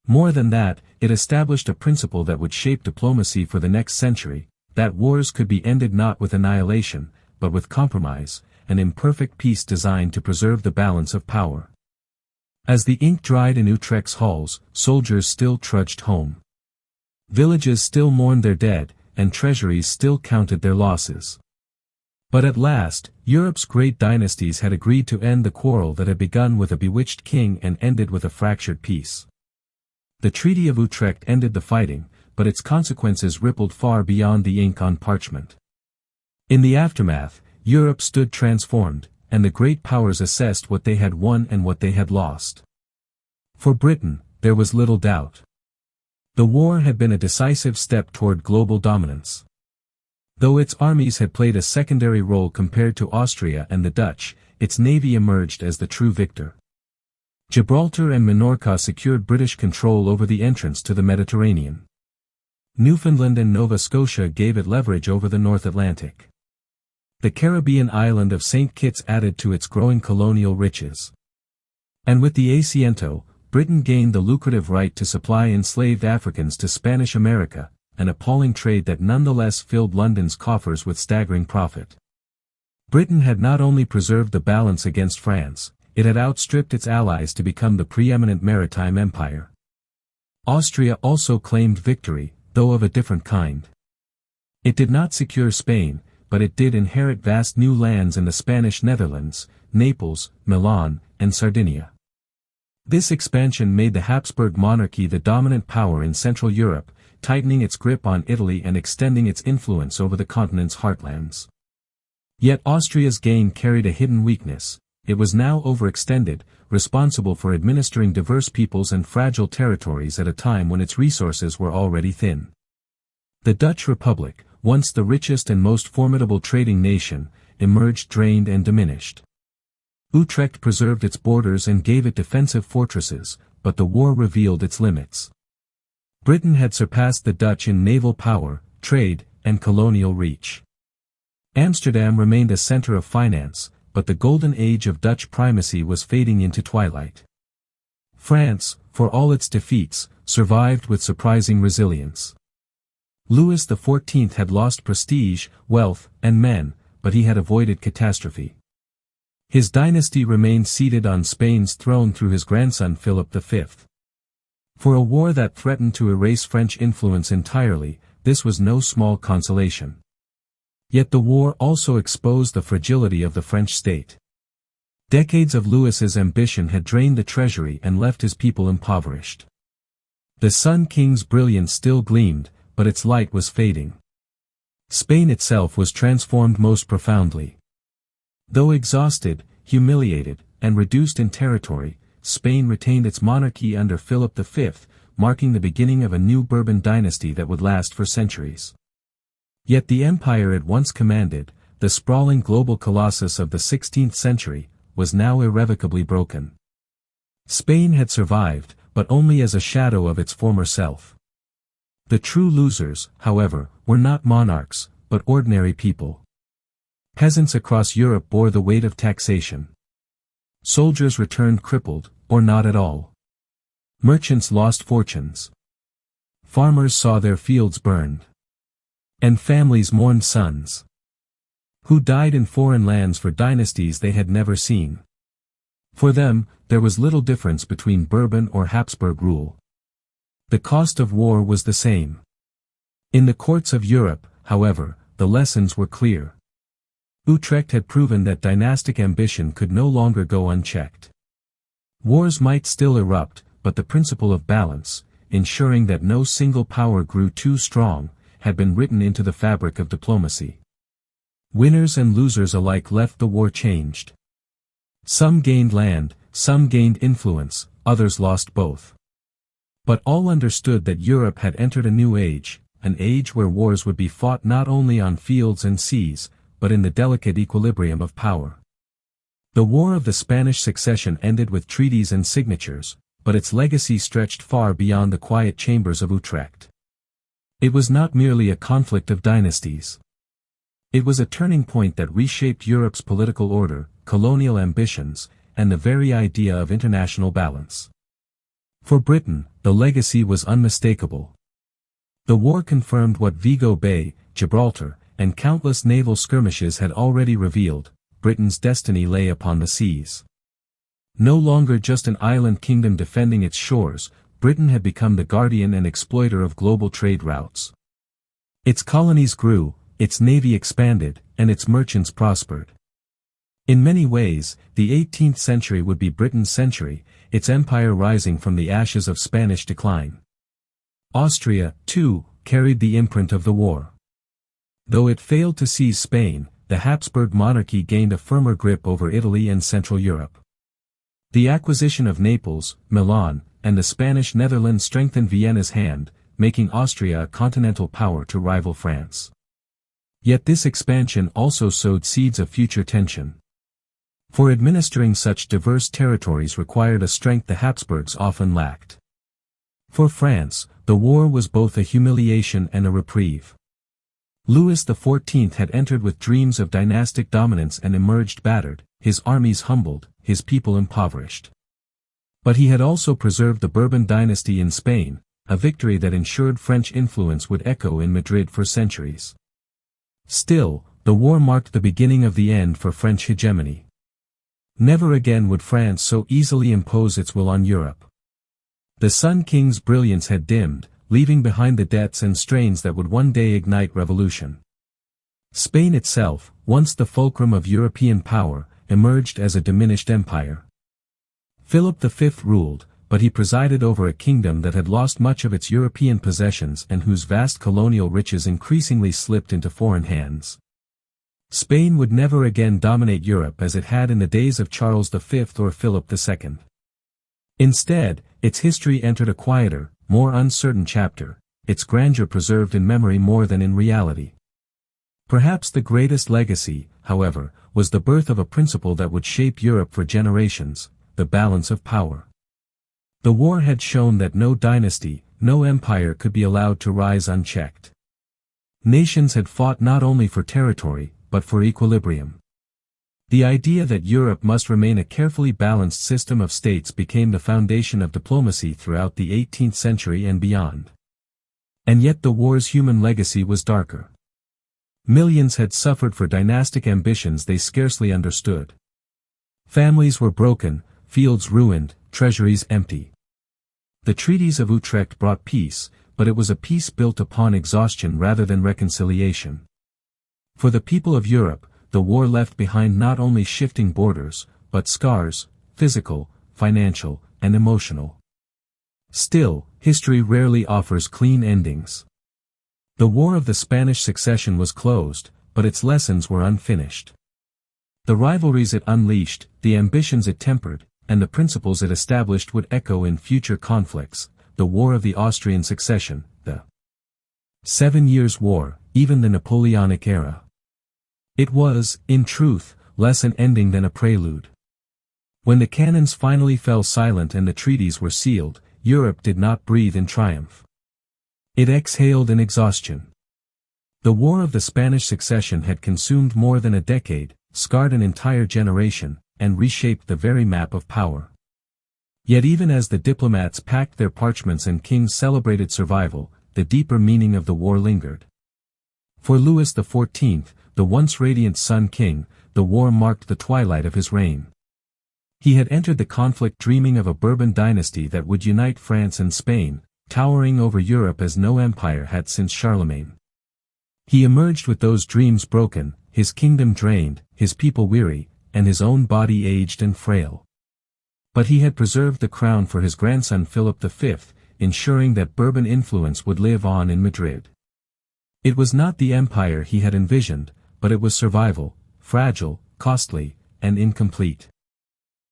More than that, it established a principle that would shape diplomacy for the next century, that wars could be ended not with annihilation, but with compromise, an imperfect peace designed to preserve the balance of power. As the ink dried in Utrecht's halls, soldiers still trudged home. Villages still mourned their dead, and treasuries still counted their losses. But at last, Europe's great dynasties had agreed to end the quarrel that had begun with a bewitched king and ended with a fractured peace. The Treaty of Utrecht ended the fighting, but its consequences rippled far beyond the ink on parchment. In the aftermath, Europe stood transformed, and the great powers assessed what they had won and what they had lost. For Britain, there was little doubt. The war had been a decisive step toward global dominance. Though its armies had played a secondary role compared to Austria and the Dutch, its navy emerged as the true victor. Gibraltar and Minorca secured British control over the entrance to the Mediterranean. Newfoundland and Nova Scotia gave it leverage over the North Atlantic. The Caribbean island of St. Kitts added to its growing colonial riches. And with the Asiento, Britain gained the lucrative right to supply enslaved Africans to Spanish America, an appalling trade that nonetheless filled London's coffers with staggering profit. Britain had not only preserved the balance against France, it had outstripped its allies to become the preeminent maritime empire. Austria also claimed victory, though of a different kind. It did not secure Spain, but it did inherit vast new lands in the Spanish Netherlands, Naples, Milan, and Sardinia. This expansion made the Habsburg monarchy the dominant power in Central Europe, tightening its grip on Italy and extending its influence over the continent's heartlands. Yet Austria's gain carried a hidden weakness. It was now overextended, responsible for administering diverse peoples and fragile territories at a time when its resources were already thin. The Dutch Republic, once the richest and most formidable trading nation, emerged drained and diminished. Utrecht preserved its borders and gave it defensive fortresses, but the war revealed its limits. Britain had surpassed the Dutch in naval power, trade, and colonial reach. Amsterdam remained a center of finance, but the golden age of Dutch primacy was fading into twilight. France, for all its defeats, survived with surprising resilience. Louis XIV had lost prestige, wealth, and men, but he had avoided catastrophe. His dynasty remained seated on Spain's throne through his grandson Philip V. For a war that threatened to erase French influence entirely, this was no small consolation. Yet the war also exposed the fragility of the French state. Decades of Louis's ambition had drained the treasury and left his people impoverished. The Sun King's brilliance still gleamed, but its light was fading. Spain itself was transformed most profoundly. Though exhausted, humiliated, and reduced in territory, Spain retained its monarchy under Philip V, marking the beginning of a new Bourbon dynasty that would last for centuries. Yet the empire it once commanded, the sprawling global colossus of the 16th century, was now irrevocably broken. Spain had survived, but only as a shadow of its former self. The true losers, however, were not monarchs, but ordinary people. Peasants across Europe bore the weight of taxation. Soldiers returned crippled, or not at all. Merchants lost fortunes. Farmers saw their fields burned. And families mourned sons who died in foreign lands for dynasties they had never seen. For them, there was little difference between Bourbon or Habsburg rule. The cost of war was the same. In the courts of Europe, however, the lessons were clear. Utrecht had proven that dynastic ambition could no longer go unchecked. Wars might still erupt, but the principle of balance, ensuring that no single power grew too strong, had been written into the fabric of diplomacy. Winners and losers alike left the war changed. Some gained land, some gained influence, others lost both. But all understood that Europe had entered a new age, an age where wars would be fought not only on fields and seas, but in the delicate equilibrium of power. The War of the Spanish Succession ended with treaties and signatures, but its legacy stretched far beyond the quiet chambers of Utrecht. It was not merely a conflict of dynasties. It was a turning point that reshaped Europe's political order, colonial ambitions, and the very idea of international balance. For Britain, the legacy was unmistakable. The war confirmed what Vigo Bay, Gibraltar, and countless naval skirmishes had already revealed: Britain's destiny lay upon the seas. No longer just an island kingdom defending its shores, Britain had become the guardian and exploiter of global trade routes. Its colonies grew, its navy expanded, and its merchants prospered. In many ways, the 18th century would be Britain's century, its empire rising from the ashes of Spanish decline. Austria, too, carried the imprint of the war. Though it failed to seize Spain, the Habsburg monarchy gained a firmer grip over Italy and Central Europe. The acquisition of Naples, Milan, and the Spanish Netherlands strengthened Vienna's hand, making Austria a continental power to rival France. Yet this expansion also sowed seeds of future tension. For administering such diverse territories required a strength the Habsburgs often lacked. For France, the war was both a humiliation and a reprieve. Louis XIV had entered with dreams of dynastic dominance and emerged battered, his armies humbled, his people impoverished. But he had also preserved the Bourbon dynasty in Spain, a victory that ensured French influence would echo in Madrid for centuries. Still, the war marked the beginning of the end for French hegemony. Never again would France so easily impose its will on Europe. The Sun King's brilliance had dimmed, leaving behind the debts and strains that would one day ignite revolution. Spain itself, once the fulcrum of European power, emerged as a diminished empire. Philip V ruled, but he presided over a kingdom that had lost much of its European possessions and whose vast colonial riches increasingly slipped into foreign hands. Spain would never again dominate Europe as it had in the days of Charles V or Philip II. Instead, its history entered a quieter, more uncertain chapter, its grandeur preserved in memory more than in reality. Perhaps the greatest legacy, however, was the birth of a principle that would shape Europe for generations: the balance of power. The war had shown that no dynasty, no empire could be allowed to rise unchecked. Nations had fought not only for territory, but for equilibrium. The idea that Europe must remain a carefully balanced system of states became the foundation of diplomacy throughout the 18th century and beyond. And yet the war's human legacy was darker. Millions had suffered for dynastic ambitions they scarcely understood. Families were broken, fields ruined, treasuries empty. The treaties of Utrecht brought peace, but it was a peace built upon exhaustion rather than reconciliation. For the people of Europe, the war left behind not only shifting borders, but scars, physical, financial, and emotional. Still, history rarely offers clean endings. The War of the Spanish Succession was closed, but its lessons were unfinished. The rivalries it unleashed, the ambitions it tempered, and the principles it established would echo in future conflicts: the War of the Austrian Succession, the 7 Years' War, even the Napoleonic era. It was, in truth, less an ending than a prelude. When the cannons finally fell silent and the treaties were sealed, Europe did not breathe in triumph. It exhaled in exhaustion. The War of the Spanish Succession had consumed more than a decade, scarred an entire generation, and reshaped the very map of power. Yet even as the diplomats packed their parchments and kings celebrated survival, the deeper meaning of the war lingered. For Louis XIV, the once radiant Sun King, the war marked the twilight of his reign. He had entered the conflict dreaming of a Bourbon dynasty that would unite France and Spain, towering over Europe as no empire had since Charlemagne. He emerged with those dreams broken, his kingdom drained, his people weary, and his own body aged and frail. But he had preserved the crown for his grandson Philip V, ensuring that Bourbon influence would live on in Madrid. It was not the empire he had envisioned, but it was survival, fragile, costly, and incomplete.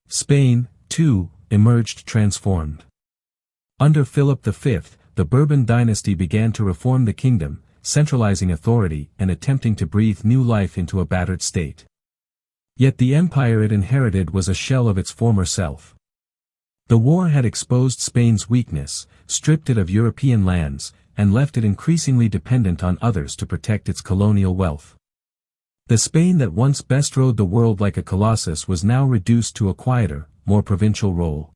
Spain, too, emerged transformed. Under Philip V, the Bourbon dynasty began to reform the kingdom, centralizing authority and attempting to breathe new life into a battered state. Yet the empire it inherited was a shell of its former self. The war had exposed Spain's weakness, stripped it of European lands, and left it increasingly dependent on others to protect its colonial wealth. The Spain that once bestrode the world like a colossus was now reduced to a quieter, more provincial role.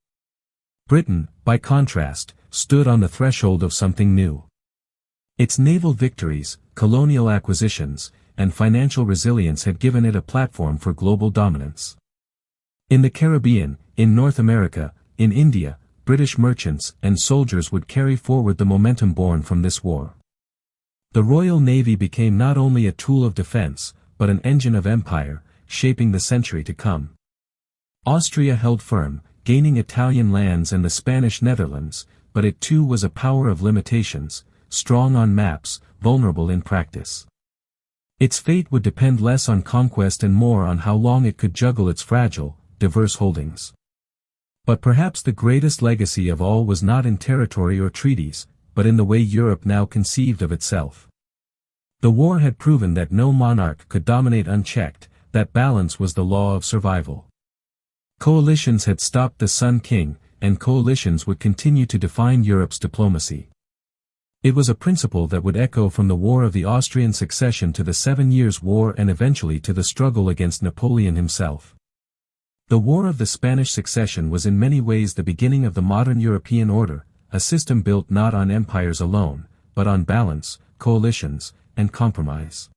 Britain, by contrast, stood on the threshold of something new. Its naval victories, colonial acquisitions, and financial resilience had given it a platform for global dominance. In the Caribbean, in North America, in India, British merchants and soldiers would carry forward the momentum born from this war. The Royal Navy became not only a tool of defense, but an engine of empire, shaping the century to come. Austria held firm, gaining Italian lands and the Spanish Netherlands, but it too was a power of limitations, strong on maps, vulnerable in practice. Its fate would depend less on conquest and more on how long it could juggle its fragile, diverse holdings. But perhaps the greatest legacy of all was not in territory or treaties, but in the way Europe now conceived of itself. The war had proven that no monarch could dominate unchecked, that balance was the law of survival. Coalitions had stopped the Sun King, and coalitions would continue to define Europe's diplomacy. It was a principle that would echo from the War of the Austrian Succession to the 7 Years' War and eventually to the struggle against Napoleon himself. The War of the Spanish Succession was in many ways the beginning of the modern European order, a system built not on empires alone, but on balance, coalitions, and compromise.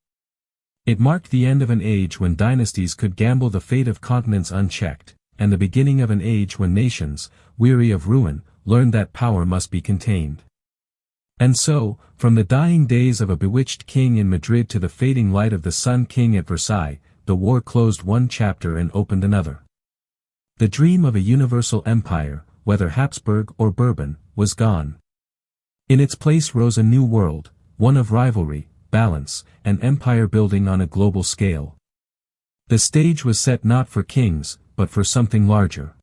It marked the end of an age when dynasties could gamble the fate of continents unchecked, and the beginning of an age when nations, weary of ruin, learned that power must be contained. And so, from the dying days of a bewitched king in Madrid to the fading light of the Sun King at Versailles, the war closed one chapter and opened another. The dream of a universal empire, whether Habsburg or Bourbon, was gone. In its place rose a new world, one of rivalry, balance, and empire building on a global scale. The stage was set not for kings, but for something larger.